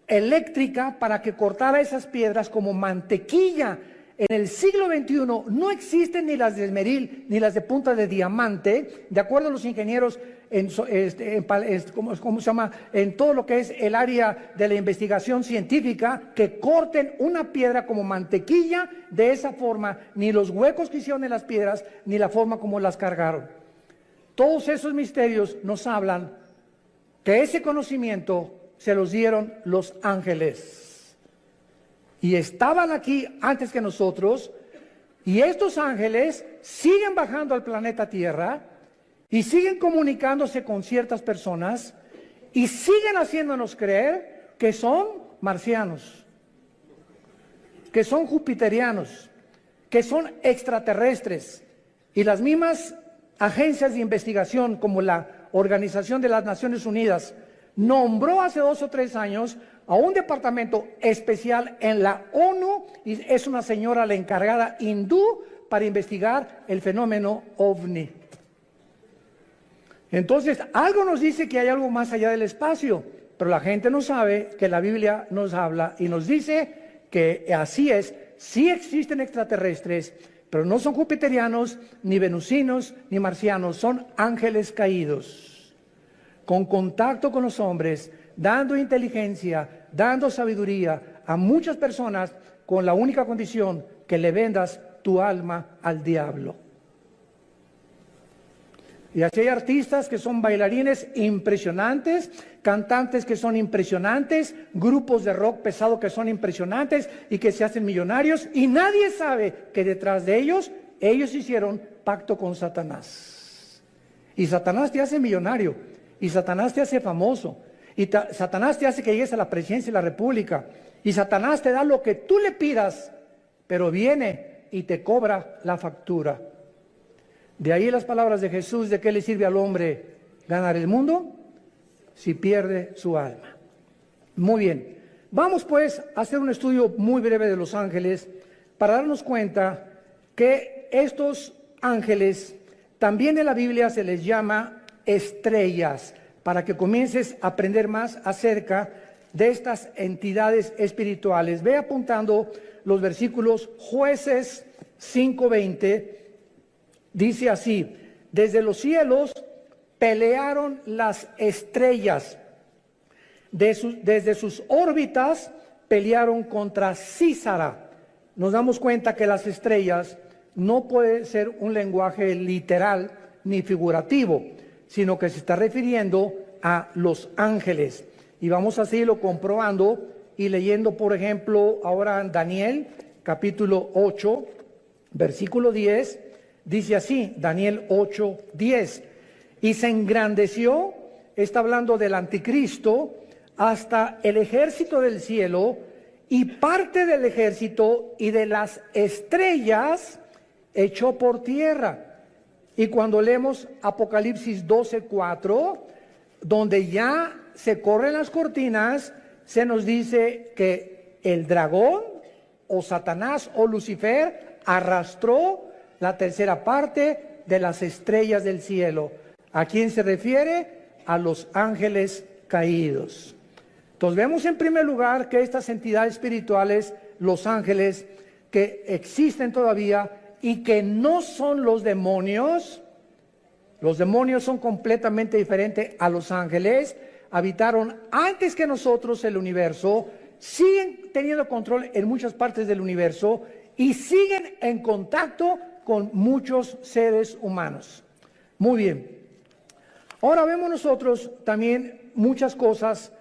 eléctrica para que cortara esas piedras como mantequilla? En el siglo XXI no existen ni las de esmeril ni las de punta de diamante, de acuerdo a los ingenieros ¿cómo se llama?, en todo lo que es el área de la investigación científica, que corten una piedra como mantequilla de esa forma, ni los huecos que hicieron en las piedras, ni la forma como las cargaron. Todos esos misterios nos hablan que ese conocimiento se los dieron los ángeles. Y estaban aquí antes que nosotros, y estos ángeles siguen bajando al planeta Tierra, y siguen comunicándose con ciertas personas, y siguen haciéndonos creer que son marcianos, que son jupiterianos, que son extraterrestres. Y las mismas agencias de investigación, como la Organización de las Naciones Unidas, nombró hace 2 o 3 años a un departamento especial en la ONU, y es una señora la encargada hindú para investigar el fenómeno OVNI. Entonces, algo nos dice que hay algo más allá del espacio, pero la gente no sabe que la Biblia nos habla y nos dice que así es. Sí existen extraterrestres, pero no son jupiterianos, ni venusinos, ni marcianos, son ángeles caídos, con contacto con los hombres, dando inteligencia, dando sabiduría a muchas personas, con la única condición que le vendas tu alma al diablo. Y así hay artistas que son bailarines impresionantes, cantantes que son impresionantes, grupos de rock pesado que son impresionantes y que se hacen millonarios, y nadie sabe que detrás de ellos hicieron pacto con Satanás. Y Satanás te hace millonario, y Satanás te hace famoso, y Satanás te hace que llegues a la presidencia de la República, y Satanás te da lo que tú le pidas, pero viene y te cobra la factura. De ahí las palabras de Jesús: ¿de qué le sirve al hombre ganar el mundo si pierde su alma? Muy bien, vamos pues a hacer un estudio muy breve de los ángeles para darnos cuenta que estos ángeles también en la Biblia se les llama estrellas, para que comiences a aprender más acerca de estas entidades espirituales. Ve apuntando los versículos. Jueces 5:20 dice así: desde los cielos pelearon las estrellas, desde sus órbitas pelearon contra Císara. Nos damos cuenta que las estrellas no puede ser un lenguaje literal ni figurativo, sino que se está refiriendo a los ángeles. Y vamos a seguirlo comprobando y leyendo, por ejemplo, ahora en Daniel, capítulo 8, versículo 10, dice así, Daniel 8, 10. Y se engrandeció, está hablando del anticristo, hasta el ejército del cielo, y parte del ejército y de las estrellas echó por tierra. Y cuando leemos Apocalipsis 12:4, donde ya se corren las cortinas, se nos dice que el dragón o Satanás o Lucifer arrastró la tercera parte de las estrellas del cielo. ¿A quién se refiere? A los ángeles caídos. Entonces vemos en primer lugar que estas entidades espirituales, los ángeles, que existen todavía y que no son los demonios son completamente diferentes a los ángeles, habitaron antes que nosotros el universo, siguen teniendo control en muchas partes del universo y siguen en contacto con muchos seres humanos. Muy bien. Ahora vemos nosotros también muchas cosas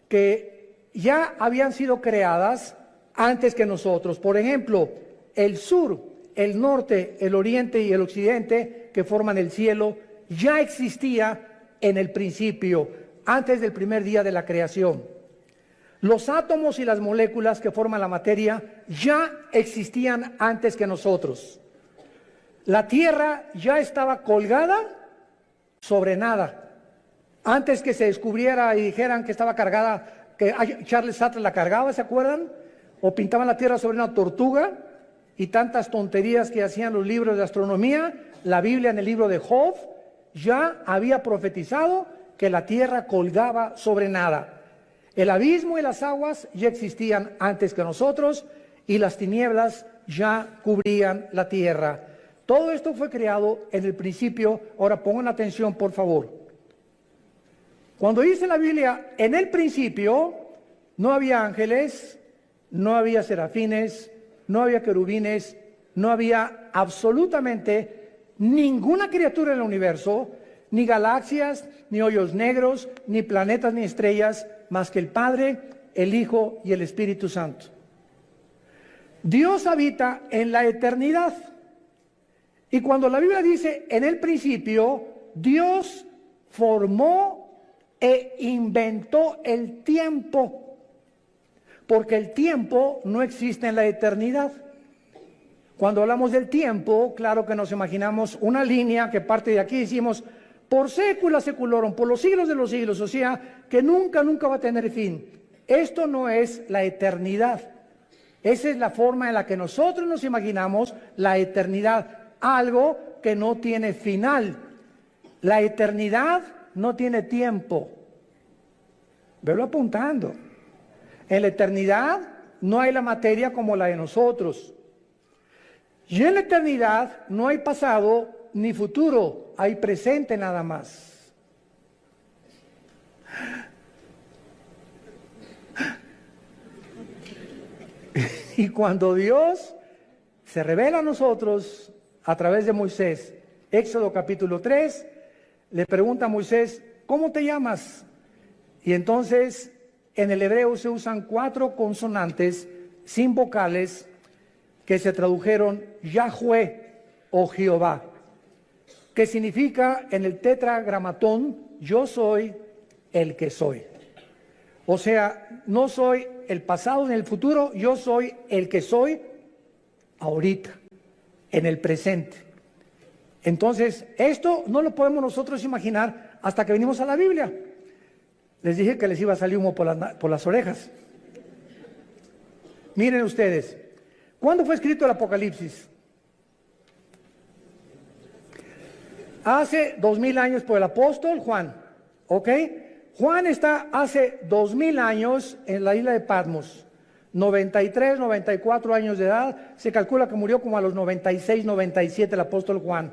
que ya habían sido creadas antes que nosotros. Por ejemplo, el sur, el norte, el oriente y el occidente que forman el cielo ya existía en el principio, antes del primer día de la creación. Los átomos y las moléculas que forman la materia ya existían antes que nosotros. La Tierra ya estaba colgada sobre nada. Antes que se descubriera y dijeran que estaba cargada, que Charles Sattler la cargaba, ¿se acuerdan? O pintaban la Tierra sobre una tortuga y tantas tonterías que hacían los libros de astronomía. La Biblia en el libro de Job ya había profetizado que la Tierra colgaba sobre nada. El abismo y las aguas ya existían antes que nosotros y las tinieblas ya cubrían la tierra. Todo esto fue creado en el principio. Ahora pongan atención, por favor. Cuando dice la Biblia, en el principio no había ángeles, no había serafines, no había querubines, no había absolutamente ninguna criatura en el universo, ni galaxias, ni hoyos negros, ni planetas, ni estrellas, más que el Padre, el Hijo y el Espíritu Santo. Dios habita en la eternidad. Y cuando la Biblia dice en el principio, Dios formó e inventó el tiempo, porque el tiempo no existe en la eternidad. Cuando hablamos del tiempo, claro que nos imaginamos una línea que parte de aquí, decimos, por sécula seculorum, por los siglos de los siglos, o sea, que nunca va a tener fin. Esto no es la eternidad. Esa es la forma en la que nosotros nos imaginamos la eternidad, algo que no tiene final. La eternidad no tiene tiempo. Velo apuntando. En la eternidad no hay la materia como la de nosotros. Y en la eternidad no hay pasado ni futuro, hay presente nada más. Y cuando Dios se revela a nosotros a través de Moisés, Éxodo capítulo 3, le pregunta a Moisés, ¿cómo te llamas? Y entonces en el hebreo se usan 4 consonantes sin vocales que se tradujeron Yahweh o Jehová, que significa en el tetragramatón, yo soy el que soy. O sea, no soy el pasado ni el futuro, yo soy el que soy ahorita, en el presente. Entonces, esto no lo podemos nosotros imaginar hasta que venimos a la Biblia. Les dije que les iba a salir humo por las orejas. Miren ustedes, ¿cuándo fue escrito el Apocalipsis? Hace 2000 años por el apóstol Juan, ¿ok? Juan está hace 2000 años en la isla de Patmos, 93, 94 años de edad, se calcula que murió como a los 96, 97 el apóstol Juan.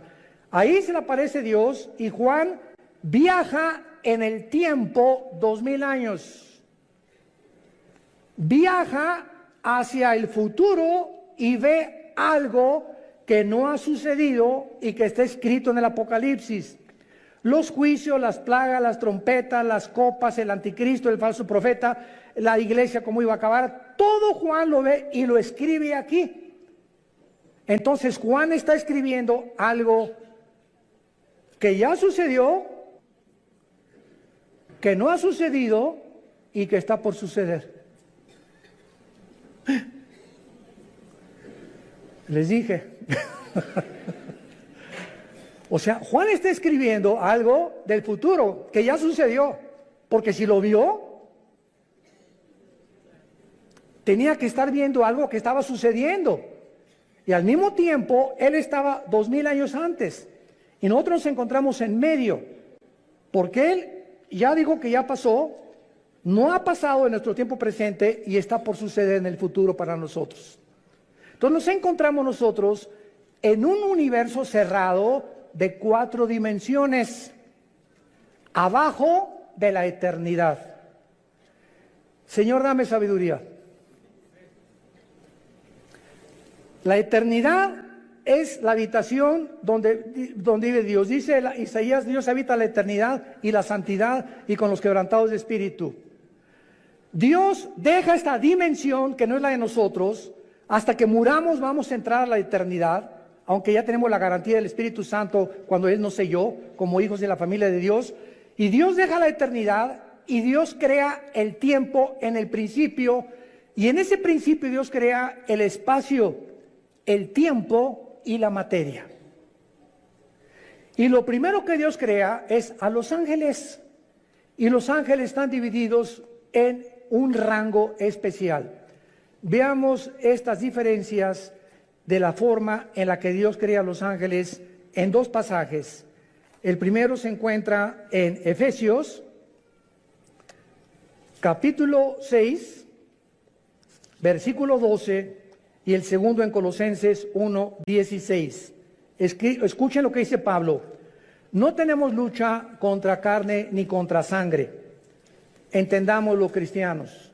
Ahí se le aparece Dios y Juan viaja en el tiempo 2000 años. Viaja hacia el futuro y ve algo que no ha sucedido y que está escrito en el Apocalipsis. Los juicios, las plagas, las trompetas, las copas, el anticristo, el falso profeta, la iglesia cómo iba a acabar, todo Juan lo ve y lo escribe aquí. Entonces Juan está escribiendo algo que ya sucedió, que no ha sucedido y que está por suceder. Les dije. O sea, Juan está escribiendo algo del futuro que ya sucedió, porque si lo vio, tenía que estar viendo algo que estaba sucediendo. Y al mismo tiempo, él estaba 2000 años antes. Y nosotros nos encontramos en medio, porque él ya dijo que ya pasó, no ha pasado en nuestro tiempo presente y está por suceder en el futuro para nosotros. Entonces nos encontramos nosotros en un universo cerrado de 4 dimensiones, abajo de la eternidad. Señor, dame sabiduría. La eternidad es la habitación donde vive Dios. Dice Isaías, Dios habita la eternidad y la santidad y con los quebrantados de espíritu. Dios deja esta dimensión que no es la de nosotros. Hasta que muramos vamos a entrar a la eternidad, aunque ya tenemos la garantía del Espíritu Santo cuando Él nos selló como hijos de la familia de Dios. Y Dios deja la eternidad y Dios crea el tiempo en el principio. Y en ese principio Dios crea el espacio, el tiempo y la materia. Y lo primero que Dios crea es a los ángeles. Y los ángeles están divididos en un rango especial. Veamos estas diferencias de la forma en la que Dios crea a los ángeles en 2 pasajes. El primero se encuentra en Efesios, capítulo 6, versículo 12, y el segundo en Colosenses 1, 16. Escuchen lo que dice Pablo. No tenemos lucha contra carne ni contra sangre. Entendámoslo, cristianos.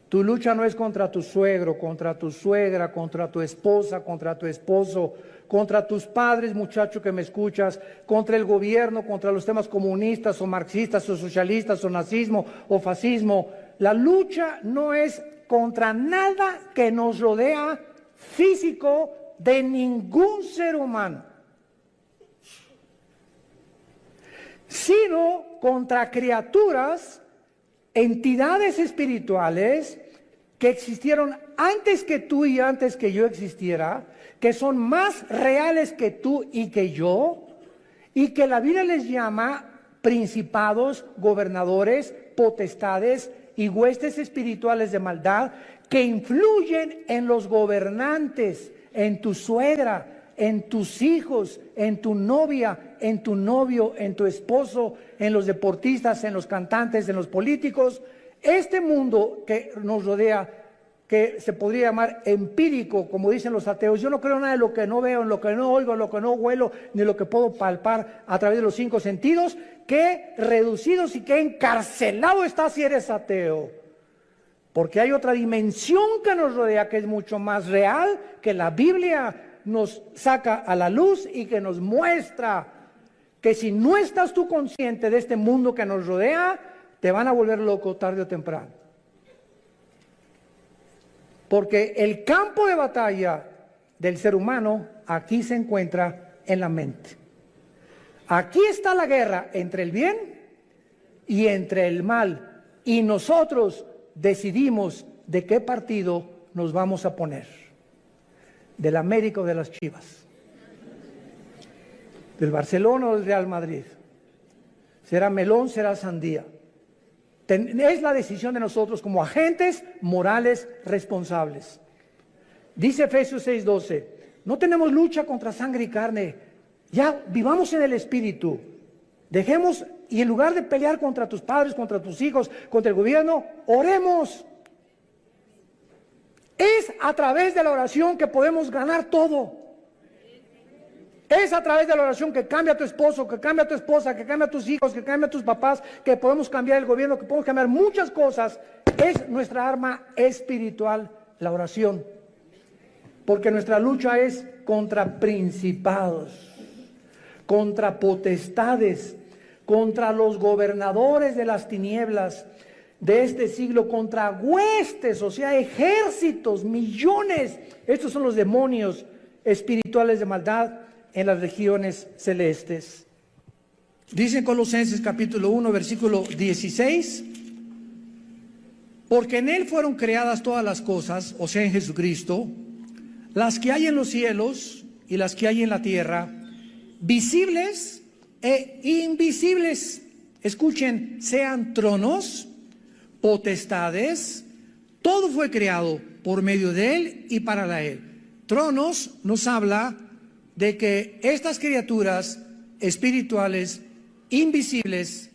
Tu lucha no es contra tu suegro, contra tu suegra, contra tu esposa, contra tu esposo, contra tus padres, muchacho que me escuchas, contra el gobierno, contra los temas comunistas o marxistas o socialistas o nazismo o fascismo. La lucha no es contra nada que nos rodea físico de ningún ser humano, sino contra criaturas, entidades espirituales que existieron antes que tú y antes que yo existiera, que son más reales que tú y que yo, y que la Biblia les llama principados, gobernadores, potestades y huestes espirituales de maldad que influyen en los gobernantes, en tu suegra, en tus hijos, en tu novia, en tu novio, en tu esposo, en los deportistas, en los cantantes, en los políticos. Este mundo que nos rodea, que se podría llamar empírico, como dicen los ateos, yo no creo nada de lo que no veo, en lo que no oigo, en lo que no huelo, ni lo que puedo palpar a través de los 5 sentidos, qué reducidos y qué encarcelado estás si eres ateo. Porque hay otra dimensión que nos rodea que es mucho más real, que la Biblia nos saca a la luz y que nos muestra que si no estás tú consciente de este mundo que nos rodea, te van a volver loco tarde o temprano. Porque el campo de batalla del ser humano aquí se encuentra en la mente. Aquí está la guerra entre el bien y entre el mal. Y nosotros decidimos de qué partido nos vamos a poner. Del América o de las Chivas. Del Barcelona o del Real Madrid. Será melón, será sandía. Es la decisión de nosotros como agentes morales responsables. Dice Efesios 6:12, no tenemos lucha contra sangre y carne, ya vivamos en el Espíritu. Dejemos, y en lugar de pelear contra tus padres, contra tus hijos, contra el gobierno, oremos. Es a través de la oración que podemos ganar todo. Es a través de la oración que cambia a tu esposo, que cambia a tu esposa, que cambia a tus hijos, que cambia a tus papás, que podemos cambiar el gobierno, que podemos cambiar muchas cosas. Es nuestra arma espiritual, la oración. porque nuestra lucha es contra principados, contra potestades, contra los gobernadores de las tinieblas de este siglo, contra huestes, o sea, ejércitos, millones. Estos son los demonios espirituales de maldad en las regiones celestes. Dice en Colosenses capítulo 1, versículo 16, porque en Él fueron creadas todas las cosas, o sea, en Jesucristo, las que hay en los cielos y las que hay en la tierra, visibles e invisibles. Escuchen, sean tronos, potestades, todo fue creado por medio de Él y para Él. Tronos nos habla de que estas criaturas espirituales invisibles,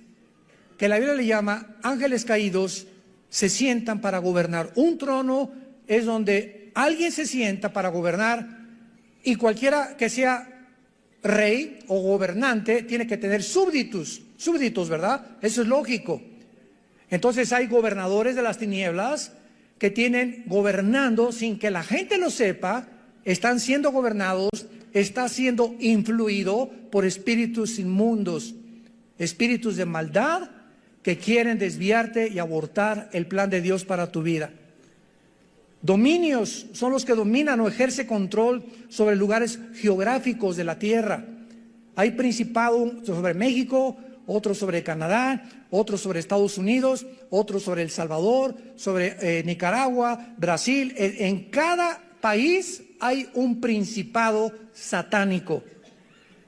que la Biblia le llama ángeles caídos, se sientan para gobernar. Un trono es donde alguien se sienta para gobernar, y cualquiera que sea rey o gobernante tiene que tener súbditos, ¿verdad? Eso es lógico. Entonces hay gobernadores de las tinieblas que tienen gobernando sin que la gente lo sepa, están siendo gobernados, está siendo influido por espíritus inmundos, espíritus de maldad que quieren desviarte y abortar el plan de Dios para tu vida. Dominios son los que dominan o ejercen control sobre lugares geográficos de la tierra. Hay principado sobre México, otro sobre Canadá, otro sobre Estados Unidos, otro sobre El Salvador, sobre Nicaragua, Brasil. En cada país hay un principado satánico.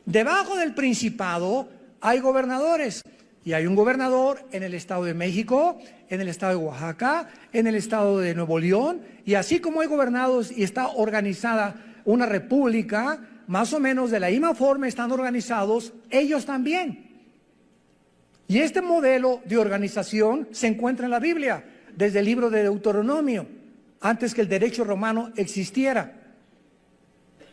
Debajo del principado hay gobernadores, y hay un gobernador en el estado de México, en el estado de Oaxaca, en el estado de Nuevo León, y así como hay gobernados y está organizada una república, más o menos de la misma forma están organizados ellos también. Y este modelo de organización se encuentra en la Biblia, desde el libro de Deuteronomio, antes que el derecho romano existiera.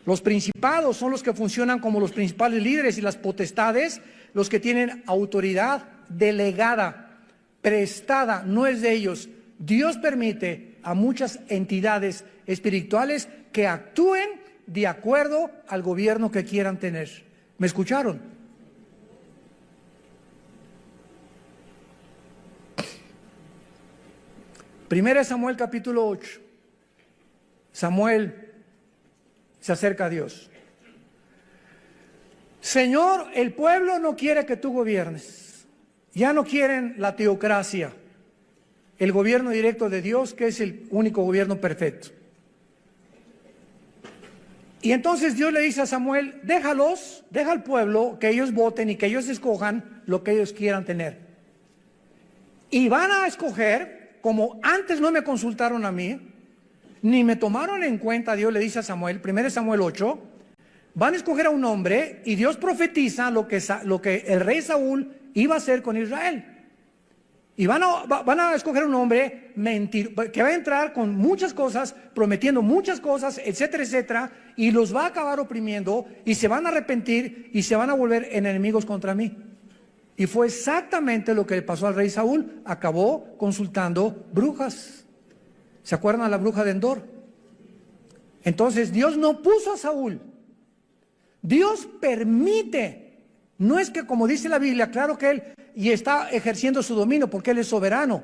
Los principados son los que funcionan como los principales líderes, y las potestades, los que tienen autoridad delegada, prestada, no es de ellos. Dios permite a muchas entidades espirituales que actúen de acuerdo al gobierno que quieran tener. ¿Me escucharon? Primera Samuel capítulo 8. Samuel se acerca a Dios. Señor, el pueblo no quiere que tú gobiernes. Ya no quieren la teocracia, el gobierno directo de Dios, que es el único gobierno perfecto. Y entonces Dios le dice a Samuel, deja al pueblo que ellos voten y que ellos escojan lo que ellos quieran tener. Y van a escoger, como antes no me consultaron a mí, ni me tomaron en cuenta, Dios le dice a Samuel, 1 Samuel 8, van a escoger a un hombre, y Dios profetiza lo que el rey Saúl iba a hacer con Israel. Y van a escoger un hombre que va a entrar con muchas cosas, prometiendo muchas cosas, etcétera, etcétera, y los va a acabar oprimiendo, y se van a arrepentir, y se van a volver en enemigos contra mí. Y fue exactamente lo que le pasó al rey Saúl. Acabó consultando brujas. ¿Se acuerdan a la bruja de Endor? Entonces Dios no puso a Saúl. Dios permite. No es que, como dice la Biblia, claro que Él y está ejerciendo su dominio porque Él es soberano,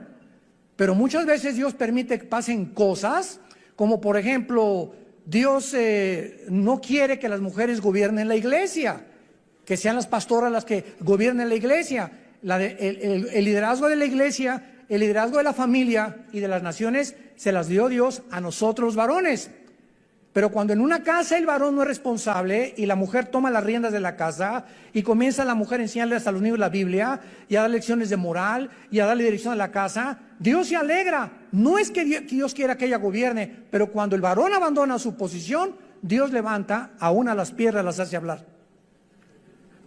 pero muchas veces Dios permite que pasen cosas, como por ejemplo, Dios no quiere que las mujeres gobiernen la iglesia, que sean las pastoras las que gobiernen la iglesia. El liderazgo de la iglesia, el liderazgo de la familia y de las naciones se las dio Dios a nosotros los varones. Pero cuando en una casa el varón no es responsable y la mujer toma las riendas de la casa y comienza la mujer a enseñarles a los niños la Biblia y a dar lecciones de moral y a darle dirección a la casa, Dios se alegra. No es que Dios quiera que ella gobierne, pero cuando el varón abandona su posición, Dios levanta aún a las piedras, las hace hablar.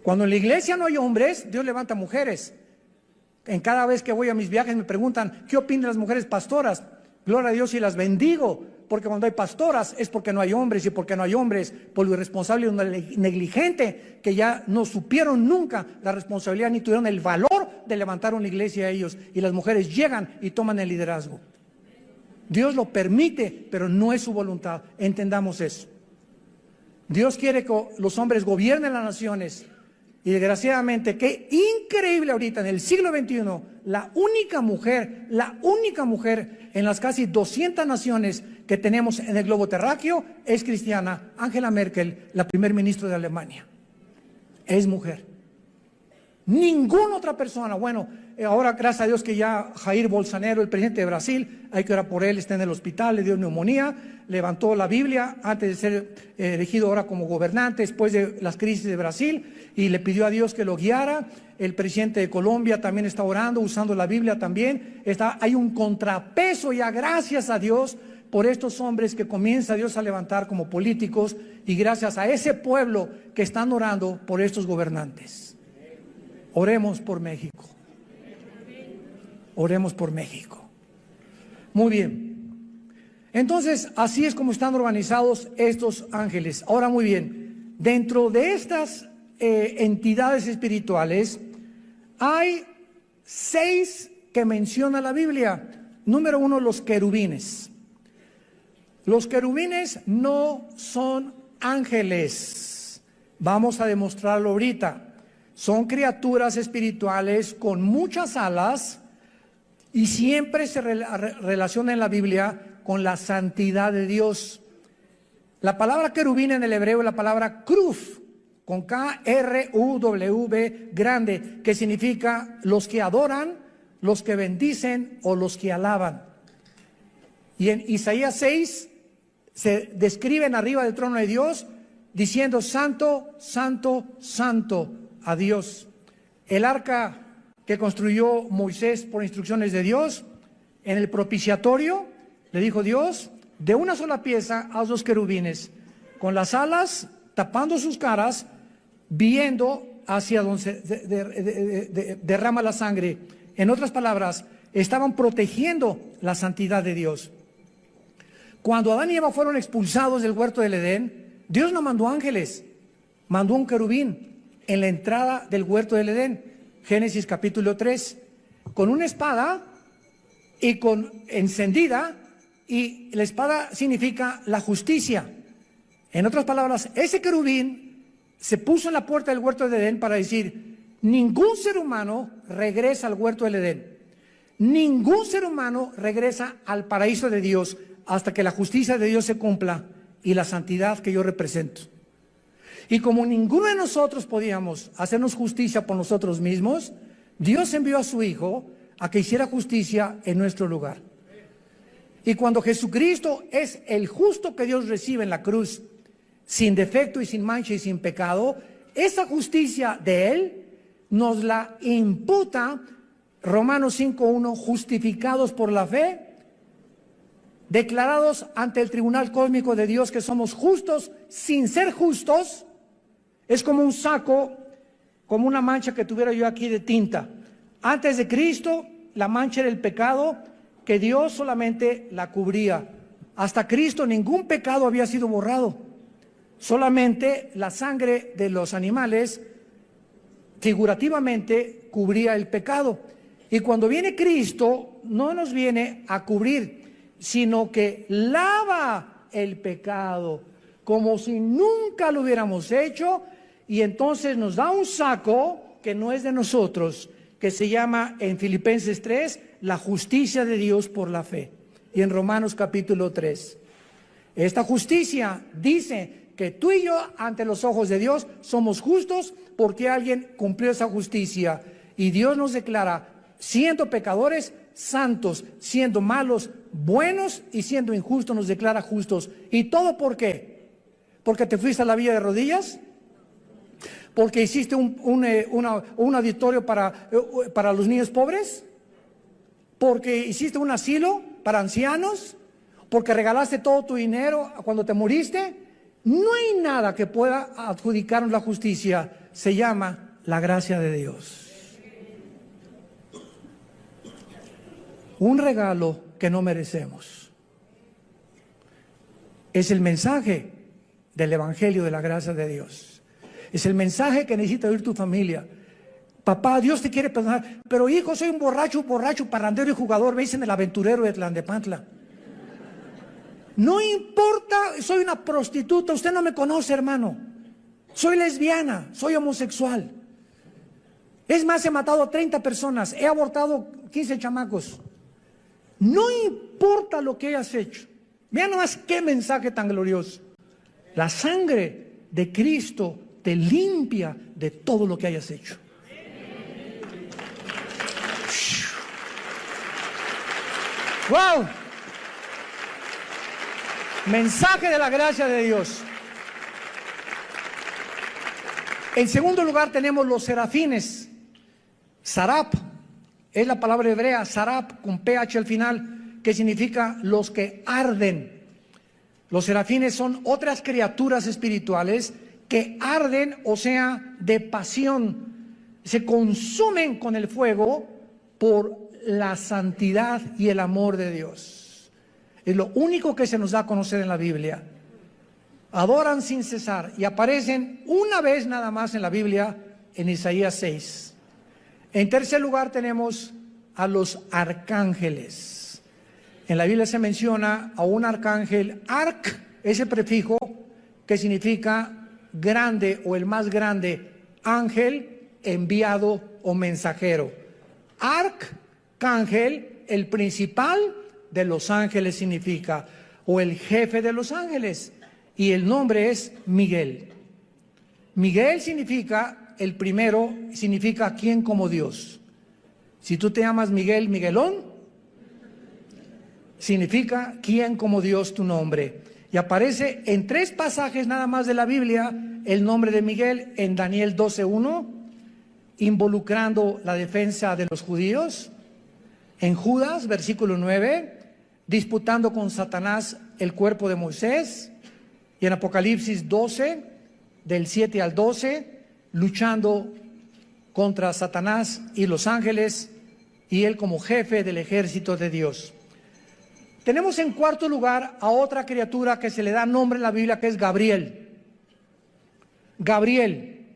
Cuando en la iglesia no hay hombres, Dios levanta mujeres. En cada vez que voy a mis viajes me preguntan, ¿qué opinan las mujeres pastoras? Gloria a Dios y las bendigo, porque cuando hay pastoras es porque no hay hombres, y porque no hay hombres por lo irresponsable y negligente, que ya no supieron nunca la responsabilidad ni tuvieron el valor de levantar una iglesia a ellos, y las mujeres llegan y toman el liderazgo. Dios lo permite, pero no es su voluntad. Entendamos eso. Dios quiere que los hombres gobiernen las naciones. Y desgraciadamente, qué increíble ahorita en el siglo XXI, la única mujer en las casi 200 naciones que tenemos en el globo terráqueo es cristiana. Angela Merkel, la primer ministra de Alemania, es mujer. Ninguna otra persona. Bueno, ahora gracias a Dios que ya Jair Bolsonaro, el presidente de Brasil, hay que orar por él, está en el hospital, le dio neumonía, levantó la Biblia antes de ser elegido ahora como gobernante, después de las crisis de Brasil, y le pidió a Dios que lo guiara. El presidente de Colombia también está orando, usando la Biblia también. Hay un contrapeso ya, gracias a Dios, por estos hombres que comienza Dios a levantar como políticos, y gracias a ese pueblo que están orando por estos gobernantes. Oremos por México. Oremos por México. Muy bien. Entonces, así es como están organizados estos ángeles. Ahora, muy bien, dentro de estas entidades espirituales, hay 6 que menciona la Biblia. Número 1, los querubines. Los querubines no son ángeles. Vamos a demostrarlo ahorita. Son criaturas espirituales con muchas alas y siempre se relaciona en la Biblia con la santidad de Dios. La palabra querubín en el hebreo es la palabra cruz, con K-R-U-W grande, que significa los que adoran, los que bendicen o los que alaban. Y en Isaías 6 se describen arriba del trono de Dios diciendo: santo, santo, santo a Dios. El arca que construyó Moisés por instrucciones de Dios, en el propiciatorio, le dijo Dios: de una sola pieza haz 2 querubines, con las alas tapando sus caras, viendo hacia donde se derrama la sangre. En otras palabras, estaban protegiendo la santidad de Dios. Cuando Adán y Eva fueron expulsados del huerto del Edén, Dios no mandó ángeles, mandó un querubín en la entrada del huerto del Edén. Génesis capítulo 3, con una espada y con encendida, y la espada significa la justicia. En otras palabras, ese querubín se puso en la puerta del huerto del Edén para decir: ningún ser humano regresa al huerto del Edén, ningún ser humano regresa al paraíso de Dios hasta que la justicia de Dios se cumpla y la santidad que yo represento. Y como ninguno de nosotros podíamos hacernos justicia por nosotros mismos, Dios envió a su Hijo a que hiciera justicia en nuestro lugar. Y cuando Jesucristo es el justo que Dios recibe en la cruz, sin defecto y sin mancha y sin pecado, esa justicia de Él nos la imputa Romanos 5:1, justificados por la fe, declarados ante el tribunal cósmico de Dios que somos justos sin ser justos. Es como un saco, como una mancha que tuviera yo aquí de tinta. Antes de Cristo, la mancha era el pecado, que Dios solamente la cubría. Hasta Cristo ningún pecado había sido borrado. Solamente la sangre de los animales, figurativamente, cubría el pecado. Y cuando viene Cristo, no nos viene a cubrir, sino que lava el pecado, como si nunca lo hubiéramos hecho, y entonces nos da un saco que no es de nosotros, que se llama en Filipenses 3, la justicia de Dios por la fe, y en Romanos capítulo 3. Esta justicia dice que tú y yo ante los ojos de Dios somos justos porque alguien cumplió esa justicia, y Dios nos declara, siendo pecadores, santos, siendo malos, buenos, y siendo injustos nos declara justos. ¿Y todo por qué? ¿Porque te fuiste a la villa de rodillas? ¿Porque hiciste un auditorio para los niños pobres? ¿Porque hiciste un asilo para ancianos? ¿Porque regalaste todo tu dinero cuando te moriste? No hay nada que pueda adjudicarnos la justicia. Se llama la gracia de Dios. Un regalo que no merecemos. Es el mensaje del Evangelio de la gracia de Dios. Es el mensaje que necesita oír tu familia. Papá, Dios te quiere perdonar, pero hijo, soy un borracho, parrandero y jugador, me dicen el aventurero de Tlalnepantla. No importa, soy una prostituta, usted no me conoce, hermano. Soy lesbiana, soy homosexual. Es más, he matado a 30 personas, he abortado 15 chamacos. No importa lo que hayas hecho. Vean nomás qué mensaje tan glorioso. La sangre de Cristo te limpia de todo lo que hayas hecho. ¡Wow! Mensaje de la gracia de Dios. En segundo lugar tenemos los serafines. Sarap es la palabra hebrea, sarap con ph al final, que significa los que arden. Los serafines son otras criaturas espirituales que arden, o sea, de pasión. Se consumen con el fuego por la santidad y el amor de Dios. Es lo único que se nos da a conocer en la Biblia. Adoran sin cesar y aparecen una vez nada más en la Biblia, en Isaías 6. En tercer lugar tenemos a los arcángeles. En la Biblia se menciona a un arcángel, arc, ese prefijo que significa grande o el más grande, ángel, enviado o mensajero. Arcángel, el principal de los ángeles significa, o el jefe de los ángeles, y el nombre es Miguel. Miguel significa, el primero significa quién como Dios. Si tú te llamas Miguel, Miguelón, significa quién como Dios tu nombre. Y aparece en 3 pasajes nada más de la Biblia el nombre de Miguel, en Daniel 12:1, involucrando la defensa de los judíos, en Judas, versículo 9, disputando con Satanás el cuerpo de Moisés, y en Apocalipsis 12, del 7 al 12, luchando contra Satanás y los ángeles, y él como jefe del ejército de Dios. Tenemos en cuarto lugar a otra criatura que se le da nombre en la Biblia, que es Gabriel. Gabriel.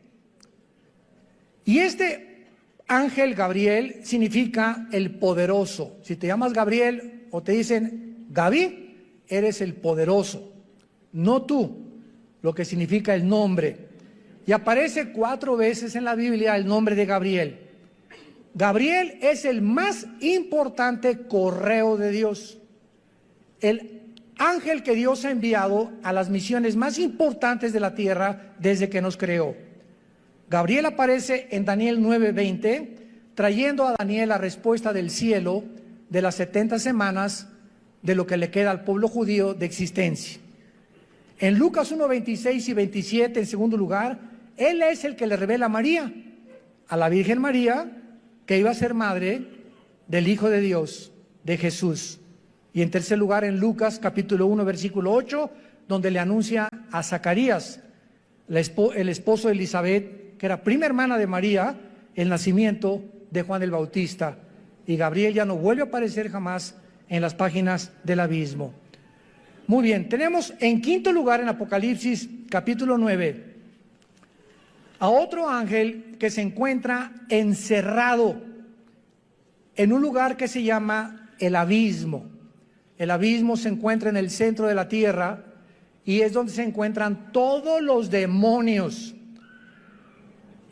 Y este ángel Gabriel significa el poderoso. Si te llamas Gabriel o te dicen Gaby, eres el poderoso, no tú, lo que significa el nombre. Y aparece 4 veces en la Biblia el nombre de Gabriel. Gabriel es el más importante correo de Dios. El ángel que Dios ha enviado a las misiones más importantes de la tierra desde que nos creó. Gabriel aparece en Daniel 9:20, trayendo a Daniel la respuesta del cielo de las 70 semanas de lo que le queda al pueblo judío de existencia. En Lucas 1:26 y 27, en segundo lugar, él es el que le revela a María, a la Virgen María, que iba a ser madre del Hijo de Dios, de Jesús. Y en tercer lugar, en Lucas capítulo 1, versículo 8, donde le anuncia a Zacarías, el esposo de Elizabeth, que era prima hermana de María, el nacimiento de Juan el Bautista. Y Gabriel ya no vuelve a aparecer jamás en las páginas del abismo. Muy bien, tenemos en quinto lugar en Apocalipsis capítulo 9 a otro ángel que se encuentra encerrado en un lugar que se llama el abismo. El abismo se encuentra en el centro de la tierra y es donde se encuentran todos los demonios.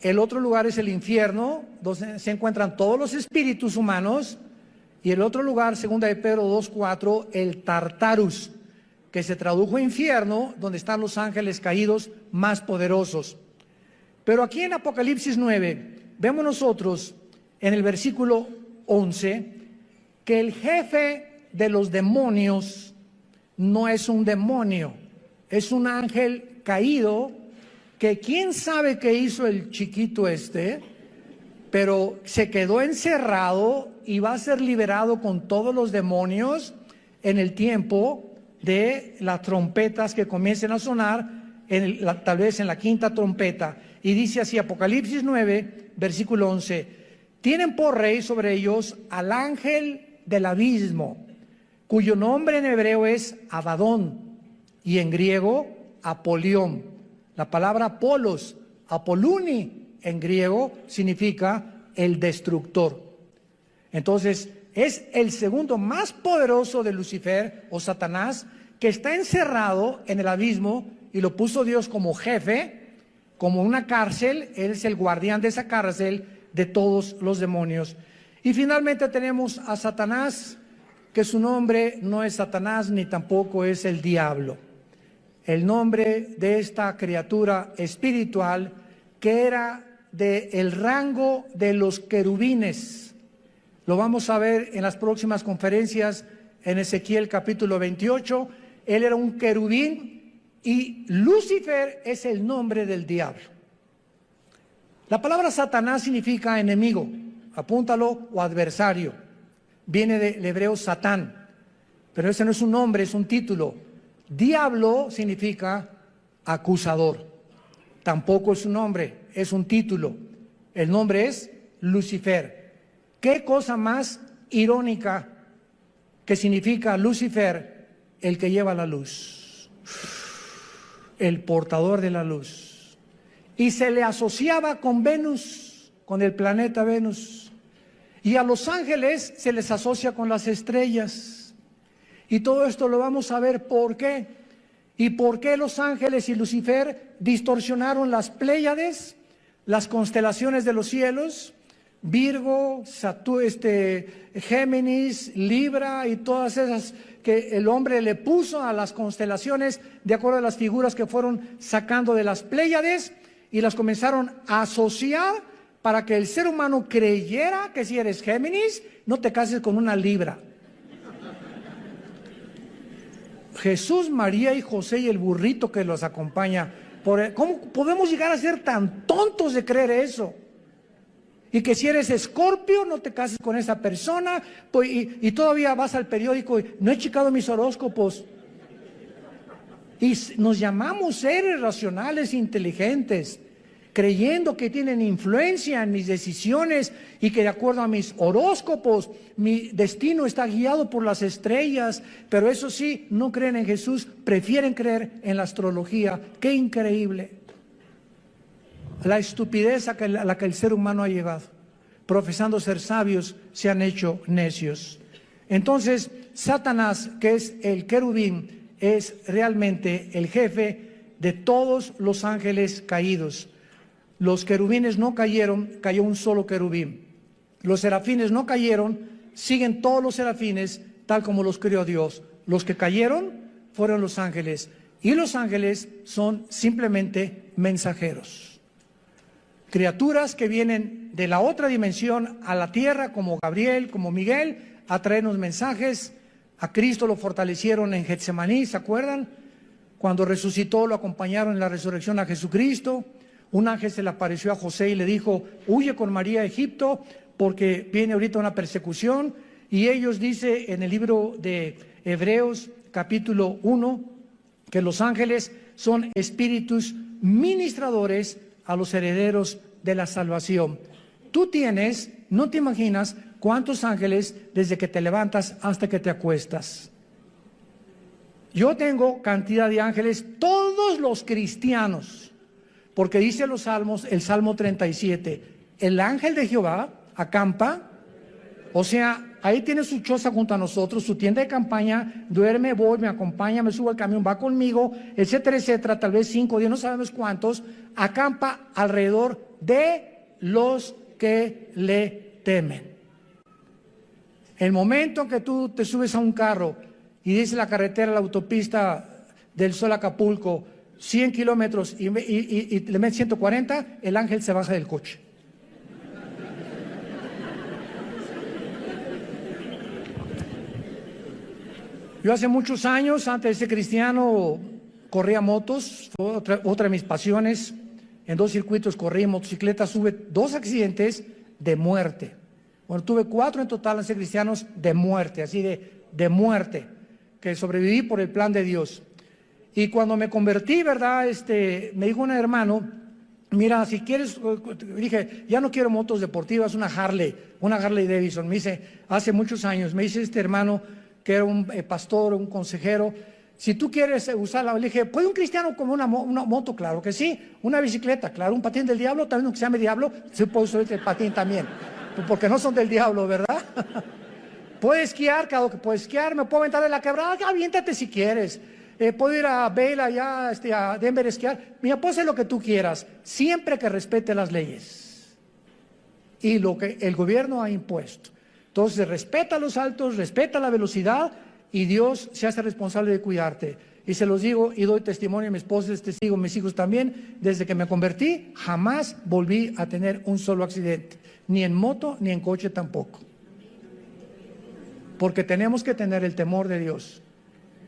El otro lugar es el infierno, donde se encuentran todos los espíritus humanos. Y el otro lugar, segunda de Pedro 2:4, el Tartarus, que se tradujo infierno, donde están los ángeles caídos más poderosos. Pero aquí en Apocalipsis 9, vemos nosotros en el versículo 11, que el jefe de los demonios no es un demonio, es un ángel caído, que quién sabe qué hizo el chiquito este, pero se quedó encerrado y va a ser liberado con todos los demonios en el tiempo de las trompetas que comiencen a sonar, tal vez en la quinta trompeta. Y dice así, Apocalipsis 9, versículo 11, tienen por rey sobre ellos al ángel del abismo, cuyo nombre en hebreo es Abadón y en griego Apolión. La palabra Apolos, Apoluni en griego significa el destructor. Entonces es el segundo más poderoso de Lucifer o Satanás, que está encerrado en el abismo y lo puso Dios como jefe, como una cárcel. Él es el guardián de esa cárcel de todos los demonios. Y finalmente tenemos a Satanás, que su nombre no es Satanás ni tampoco es el diablo. El nombre de esta criatura espiritual que era del rango de los querubines. Lo vamos a ver en las próximas conferencias en Ezequiel capítulo 28. Él era un querubín y Lucifer es el nombre del diablo. La palabra Satanás significa enemigo, apúntalo, o adversario. Viene del hebreo Satán, pero ese no es un nombre, es un título. Diablo significa acusador. Tampoco es un nombre, es un título. El nombre es Lucifer. ¿Qué cosa más irónica que significa Lucifer? El que lleva la luz, el portador de la luz. Y se le asociaba con Venus, con el planeta Venus. Y a los ángeles se les asocia con las estrellas. Y todo esto lo vamos a ver por qué. Y por qué los ángeles y Lucifer distorsionaron las Pléyades, las constelaciones de los cielos, Virgo, Géminis, Libra y todas esas que el hombre le puso a las constelaciones de acuerdo a las figuras que fueron sacando de las Pléyades, y las comenzaron a asociar para que el ser humano creyera que si eres Géminis, no te cases con una Libra. Jesús, María y José y el burrito que los acompaña. ¿Cómo podemos llegar a ser tan tontos de creer eso? Y que si eres Escorpio, no te cases con esa persona, pues, y todavía vas al periódico y no he checado mis horóscopos. Y nos llamamos seres racionales, inteligentes, creyendo que tienen influencia en mis decisiones y que de acuerdo a mis horóscopos, mi destino está guiado por las estrellas. Pero eso sí, no creen en Jesús, prefieren creer en la astrología. ¡Qué increíble! La estupidez a la que el ser humano ha llegado. Profesando ser sabios, se han hecho necios. Entonces, Satanás, que es el querubín, es realmente el jefe de todos los ángeles caídos. Los querubines no cayeron, cayó un solo querubín. Los serafines no cayeron, siguen todos los serafines tal como los creó Dios. Los que cayeron fueron los ángeles, y los ángeles son simplemente mensajeros. Criaturas que vienen de la otra dimensión a la tierra, como Gabriel, como Miguel, a traernos mensajes. A Cristo lo fortalecieron en Getsemaní, ¿se acuerdan? Cuando resucitó, lo acompañaron en la resurrección a Jesucristo. Un ángel se le apareció a José y le dijo: huye con María a Egipto porque viene ahorita una persecución. Y ellos, dice en el libro de Hebreos capítulo 1, que los ángeles son espíritus ministradores a los herederos de la salvación. Tú tienes, no te imaginas cuántos ángeles desde que te levantas hasta que te acuestas. Yo tengo cantidad de ángeles, todos los cristianos, porque dice los salmos, el Salmo 37, el ángel de Jehová acampa, o sea, ahí tiene su choza junto a nosotros, su tienda de campaña, duerme, voy, me acompaña, me subo al camión, va conmigo, etcétera, etcétera, tal vez 5, 10, no sabemos cuántos, acampa alrededor de los que le temen. El momento en que tú te subes a un carro y dice la carretera, la autopista del Sol a Acapulco, 100 kilómetros y le metes 140, el ángel se baja del coche. Yo hace muchos años, antes de ser cristiano, corría motos, fue otra de mis pasiones. En 2 circuitos corrí motocicleta, tuve 2 accidentes de muerte. Bueno, tuve 4 en total, ser cristianos, de muerte, así de muerte, que sobreviví por el plan de Dios. Y cuando me convertí, ¿verdad? Me dijo un hermano: mira, si quieres, dije, ya no quiero motos deportivas, una Harley Davidson. Me dice, hace muchos años, me dice este hermano, que era un pastor, un consejero: si tú quieres usarla. Le dije, ¿puede un cristiano como una moto? Claro que sí. Una bicicleta, claro. Un patín del diablo, también aunque se llame diablo, se puede usar el patín también, porque no son del diablo, ¿verdad? Puedo esquiar, claro que puedo esquiar, me puedo aventar de la quebrada, aviéntate si quieres. Puedo ir a Bella, allá, a Denver a esquiar. Mira, puedes hacer lo que tú quieras, siempre que respete las leyes y lo que el gobierno ha impuesto. Entonces, respeta los altos, respeta la velocidad y Dios se hace responsable de cuidarte. Y se los digo y doy testimonio, mi esposa es testigo, mis hijos también, desde que me convertí, jamás volví a tener un solo accidente, ni en moto, ni en coche tampoco. Porque tenemos que tener el temor de Dios.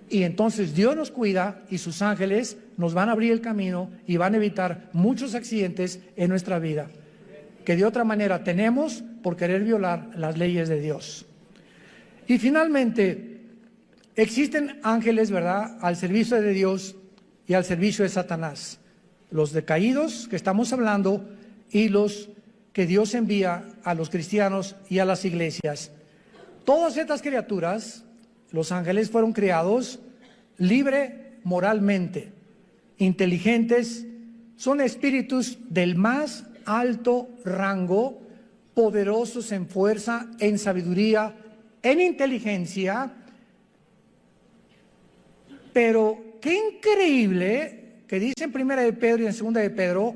Y entonces Dios nos cuida y sus ángeles nos van a abrir el camino y van a evitar muchos accidentes en nuestra vida, que de otra manera tenemos por querer violar las leyes de Dios. Y finalmente, existen ángeles, ¿verdad?, al servicio de Dios y al servicio de Satanás. Los decaídos que estamos hablando y los que Dios envía a los cristianos y a las iglesias. Todas estas criaturas, los ángeles, fueron creados libre moralmente, inteligentes, son espíritus del más alto rango, poderosos en fuerza, en sabiduría, en inteligencia. Pero qué increíble que dice en 1 de Pedro y en 2 de Pedro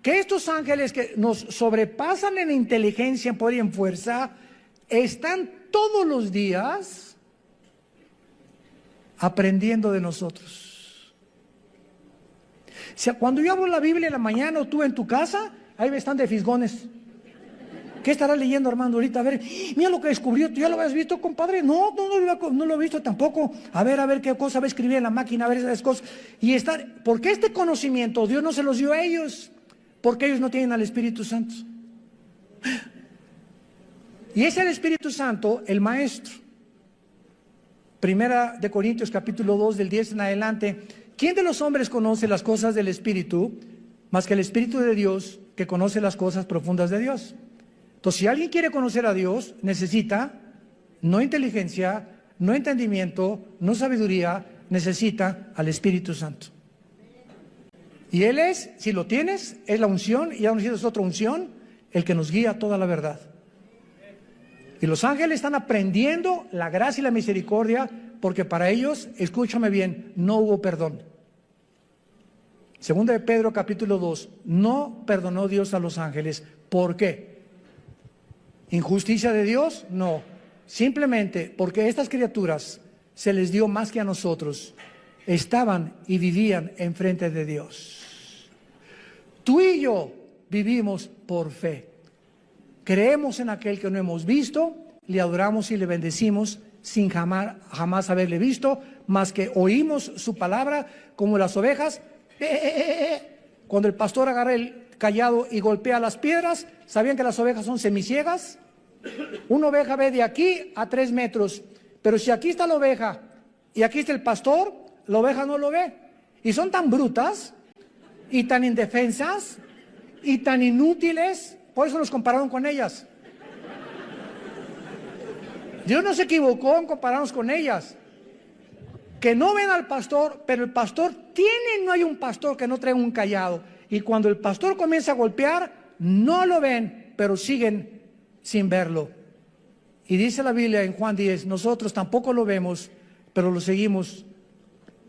que estos ángeles que nos sobrepasan en inteligencia, en poder y en fuerza, están todos los días aprendiendo de nosotros. O sea, cuando yo abro la Biblia en la mañana o tú en tu casa, ahí están de fisgones. ¿Qué estará leyendo, Armando, ahorita? A ver, mira lo que descubrió. ¿Tú ya lo habías visto, compadre? No lo he visto tampoco. A ver qué cosa va a escribir en la máquina, a ver esas cosas. Y porque este conocimiento Dios no se los dio a ellos, porque ellos no tienen al Espíritu Santo. Y es el Espíritu Santo el maestro. 1 de Corintios capítulo 2 del 10 en adelante. ¿Quién de los hombres conoce las cosas del Espíritu más que el Espíritu de Dios, que conoce las cosas profundas de Dios? Entonces, si alguien quiere conocer a Dios, necesita no inteligencia, no entendimiento, no sabiduría, necesita al Espíritu Santo. Y Él es, si lo tienes, es la unción, y ya no necesitas otra unción, el que nos guía a toda la verdad. Y los ángeles están aprendiendo la gracia y la misericordia, porque para ellos, escúchame bien, no hubo perdón. Segunda de Pedro capítulo 2, no perdonó Dios a los ángeles. ¿Por qué? ¿Injusticia de Dios? No. Simplemente porque estas criaturas se les dio más que a nosotros. Estaban y vivían enfrente de Dios. Tú y yo vivimos por fe. Creemos en aquel que no hemos visto, le adoramos y le bendecimos sin jamás haberle visto, más que oímos su palabra como las ovejas. Cuando el pastor agarra el cayado y golpea las piedras, ¿sabían que las ovejas son semiciegas? Una oveja ve de aquí a 3 metros, pero si aquí está la oveja y aquí está el pastor, la oveja no lo ve. Y son tan brutas y tan indefensas y tan inútiles, por eso nos compararon con ellas. Dios no se equivocó en compararnos con ellas. Que no ven al pastor, pero el pastor no hay un pastor que no traiga un cayado. Y cuando el pastor comienza a golpear, no lo ven, pero siguen sin verlo. Y dice la Biblia en Juan 10, nosotros tampoco lo vemos, pero lo seguimos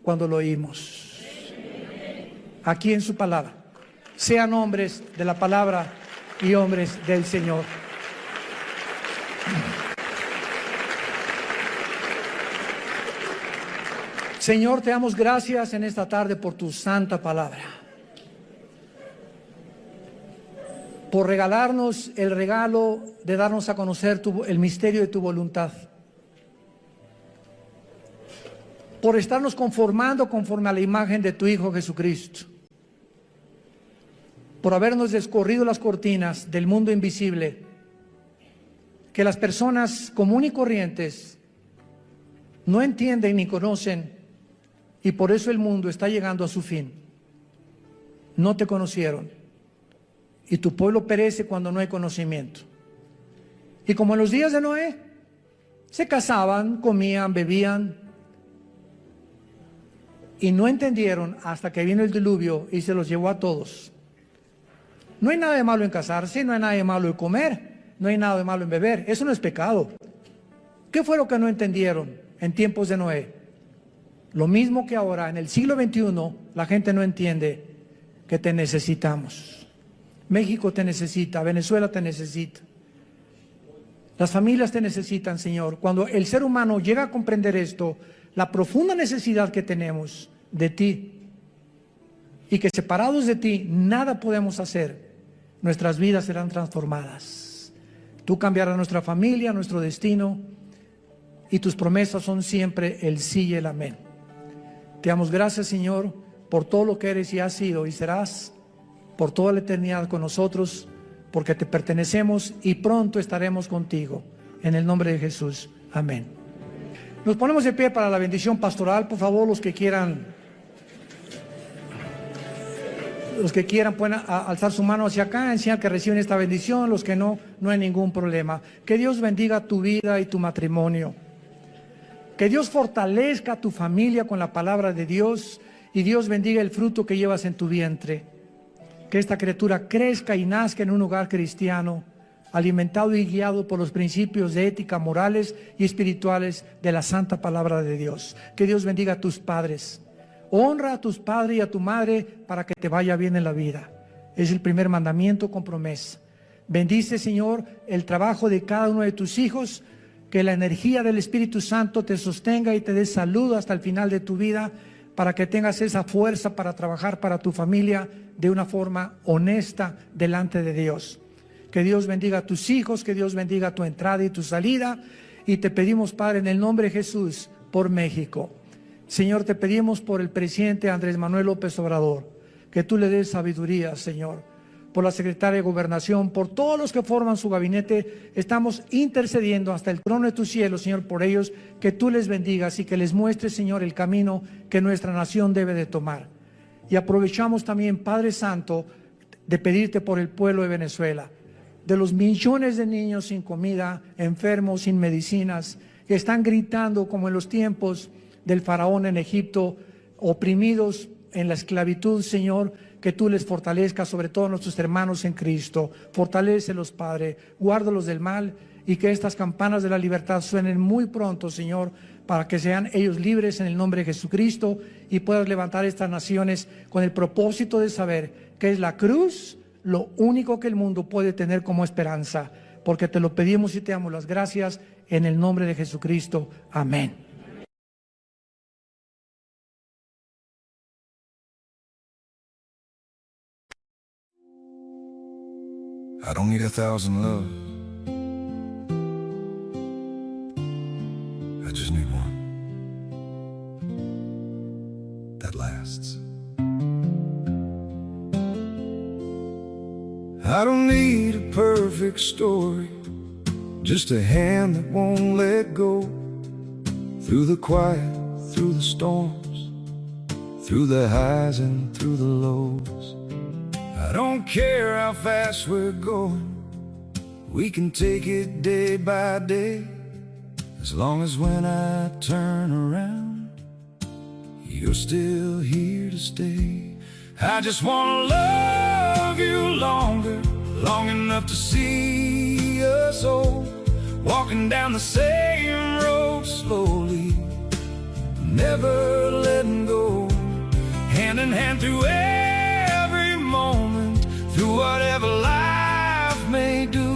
cuando lo oímos. Aquí en su palabra. Sean hombres de la palabra y hombres del Señor. Señor, te damos gracias en esta tarde por tu santa palabra. Por regalarnos el regalo de darnos a conocer el misterio de tu voluntad. Por estarnos conformando conforme a la imagen de tu Hijo Jesucristo. Por habernos descorrido las cortinas del mundo invisible, que las personas comunes y corrientes no entienden ni conocen, y por eso el mundo está llegando a su fin. No te conocieron, y tu pueblo perece cuando no hay conocimiento. Y como en los días de Noé, se casaban, comían, bebían, y no entendieron hasta que vino el diluvio y se los llevó a todos. No hay nada de malo en casarse, no hay nada de malo en comer, no hay nada de malo en beber. Eso no es pecado. ¿Qué fue lo que no entendieron en tiempos de Noé? Lo mismo que ahora, en el siglo XXI, la gente no entiende que te necesitamos. México te necesita, Venezuela te necesita. Las familias te necesitan, Señor. Cuando el ser humano llega a comprender esto, la profunda necesidad que tenemos de ti, y que separados de ti nada podemos hacer, nuestras vidas serán transformadas. Tú cambiarás nuestra familia, nuestro destino, y tus promesas son siempre el sí y el amén. Te damos gracias, Señor, por todo lo que eres y has sido y serás por toda la eternidad con nosotros, porque te pertenecemos y pronto estaremos contigo. En el nombre de Jesús. Amén. Nos ponemos de pie para la bendición pastoral. Por favor, los que quieran pueden alzar su mano hacia acá, enseñar que reciben esta bendición. Los que no, no hay ningún problema. Que Dios bendiga tu vida y tu matrimonio. Que Dios fortalezca a tu familia con la palabra de Dios y Dios bendiga el fruto que llevas en tu vientre. Que esta criatura crezca y nazca en un hogar cristiano, alimentado y guiado por los principios de ética, morales y espirituales de la santa palabra de Dios. Que Dios bendiga a tus padres. Honra a tus padres y a tu madre para que te vaya bien en la vida. Es el primer mandamiento con promesa. Bendice, Señor, el trabajo de cada uno de tus hijos. Que la energía del Espíritu Santo te sostenga y te dé salud hasta el final de tu vida, para que tengas esa fuerza para trabajar para tu familia de una forma honesta delante de Dios. Que Dios bendiga a tus hijos, que Dios bendiga tu entrada y tu salida. Y te pedimos, Padre, en el nombre de Jesús, por México. Señor, te pedimos por el presidente Andrés Manuel López Obrador, que tú le des sabiduría, Señor. Por la secretaria de Gobernación, por todos los que forman su gabinete, estamos intercediendo hasta el trono de tu cielo, Señor, por ellos, que tú les bendigas y que les muestres, Señor, el camino que nuestra nación debe de tomar. Y aprovechamos también, Padre Santo, de pedirte por el pueblo de Venezuela, de los millones de niños sin comida, enfermos, sin medicinas, que están gritando como en los tiempos del faraón en Egipto, oprimidos en la esclavitud, Señor. Que tú les fortalezcas, sobre todo a nuestros hermanos en Cristo. Fortalécelos, Padre, guárdalos del mal y que estas campanas de la libertad suenen muy pronto, Señor, para que sean ellos libres en el nombre de Jesucristo y puedas levantar estas naciones con el propósito de saber que es la cruz lo único que el mundo puede tener como esperanza, porque te lo pedimos y te damos las gracias en el nombre de Jesucristo. Amén. I don't need 1,000 loves, I just need one that lasts. I don't need a perfect story, just a hand that won't let go. Through the quiet, through the storms, through the highs and through the lows. I don't care how fast we're going, we can take it day by day. As long as when I turn around, you're still here to stay. I just wanna love you longer, long enough to see us old, walking down the same road slowly, never letting go, hand in hand through every moment, through whatever life may do.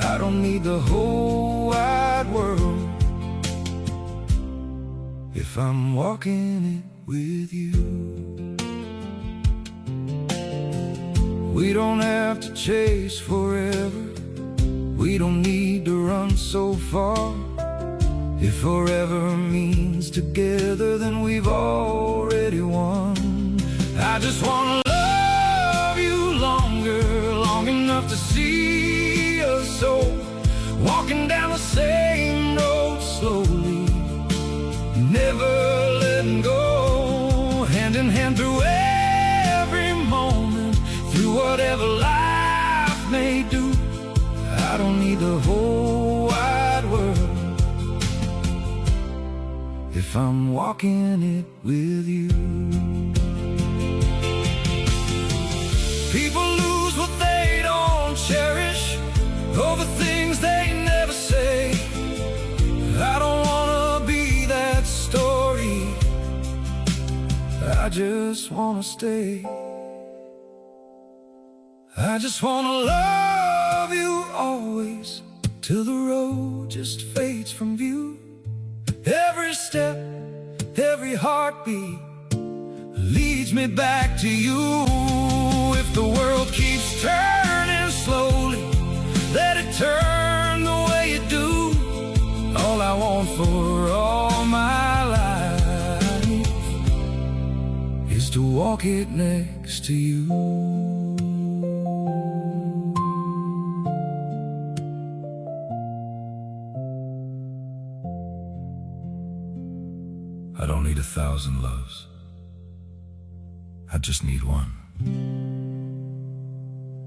I don't need the whole wide world if I'm walking it with you. We don't have to chase forever, we don't need to run so far. If forever means together, then we've already won. I just wanna love you longer, long enough to see us so, walking down the same road slowly, never letting go, hand in hand through every moment, through whatever life may do. I don't need the whole wide world if I'm walking it with you. People lose what they don't cherish over things they never say. just wanna stay. I just wanna love you always, till the road just fades from view. Every step, every heartbeat leads me back to you. If the world keeps turning slowly, let it turn the way it do. All I want for all my life is to walk it next to you. I don't need 1,000 loves. I just need one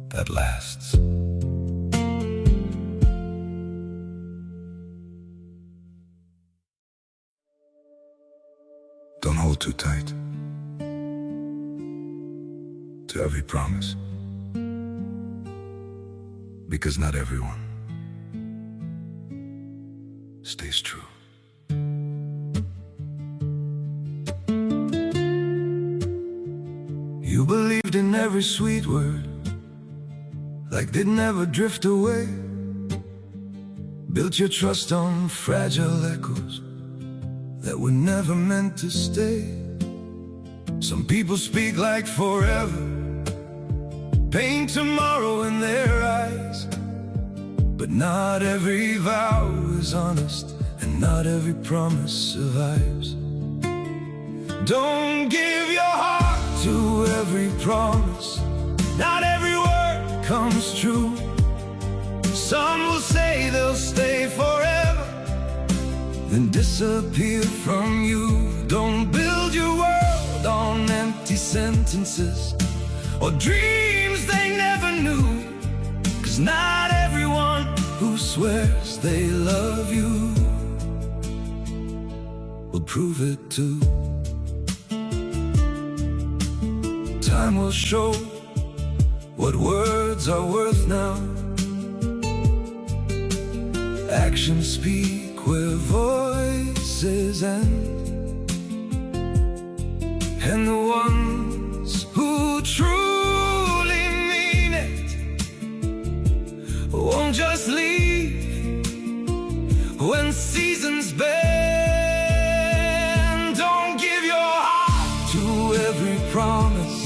that lasts. Don't hold too tight to every promise, because not everyone stays true. You believed in every sweet word, like they'd never drift away. Built your trust on fragile echoes that were never meant to stay. Some people speak like forever, paint tomorrow in their eyes. But not every vow is honest, and not every promise survives. Don't give your heart to every promise, not every word comes true. Some will say they'll stay forever, then disappear from you. Don't build your world on empty sentences or dreams they never knew, 'cause not everyone who swears they love you will prove it too. Time will show what words are worth now. Actions speak where voices end, and the ones who truly mean it won't just leave when seasons bend. Don't give your heart to every promise,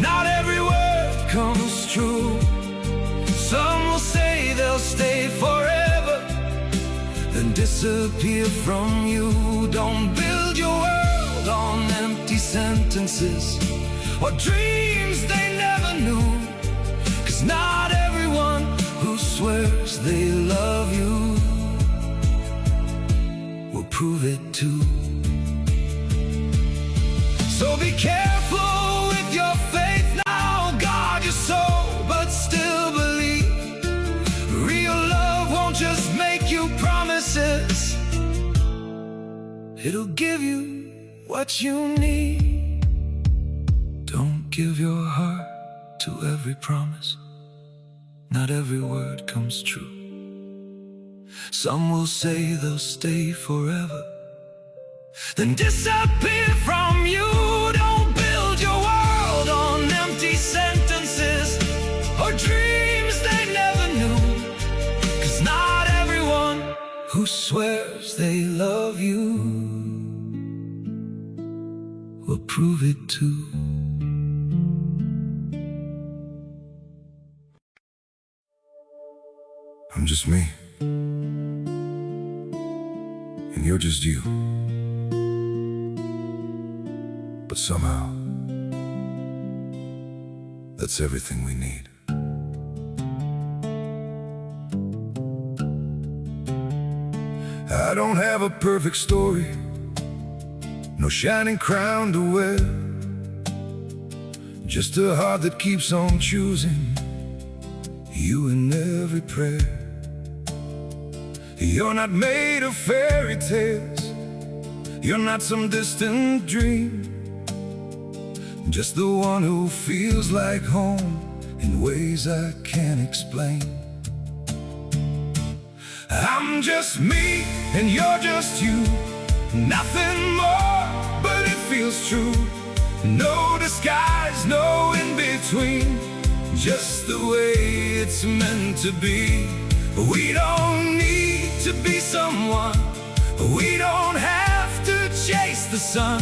not every word comes true. Some will say they'll stay forever, then disappear from you. Don't build your world on empty sentences or dreams they never knew, 'cause not everyone who swears they love you will prove it too. So be careful with your faith now, guard your soul, but still believe. Real love won't just make you promises, it'll give you what you need. Don't give your heart to every promise, not every word comes true. Some will say they'll stay forever, then disappear from you. Don't build your world on empty sentences or dreams they never knew, 'cause not everyone who swears they love you will prove it too. I'm just me, and you're just you. But somehow, that's everything we need. I don't have a perfect story, no shining crown to wear, just a heart that keeps on choosing you in every prayer. You're not made of fairy tales, you're not some distant dream, just the one who feels like home in ways I can't explain. I'm just me and you're just you, nothing more, but it feels true. No disguise, no in-between, just the way it's meant to be. We don't need to be someone, we don't have to chase the sun.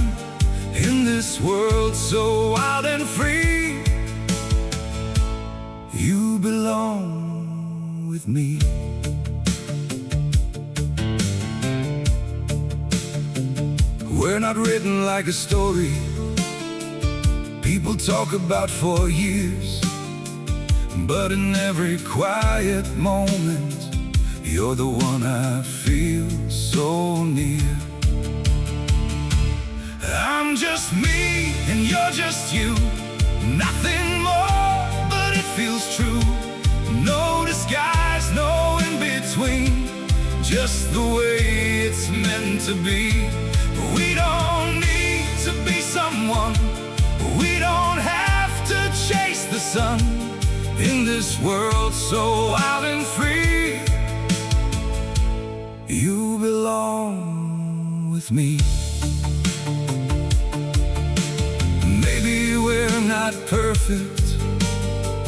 In this world so wild and free, you belong with me. We're not written like a story people talk about for years, but in every quiet moment, you're the one I feel so near. I'm just me and you're just you, nothing more, but it feels true. No disguise, no in-between, just the way it's meant to be. We don't need to be someone, we don't have to chase the sun. In this world so wild and free, you belong with me. Maybe we're not perfect,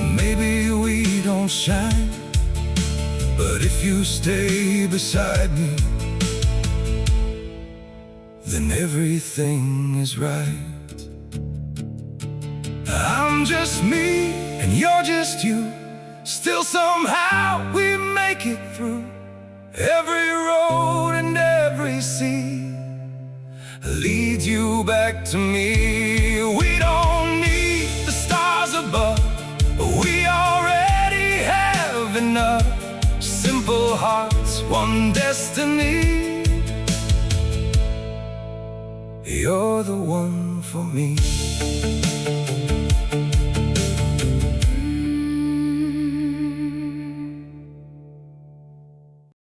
maybe we don't shine, but if you stay beside me, then everything is right. I'm just me and you're just you, still somehow we make it through. Every road and every sea leads you back to me. We don't need the stars above, we already have enough. Simple hearts, one destiny, you're the one for me.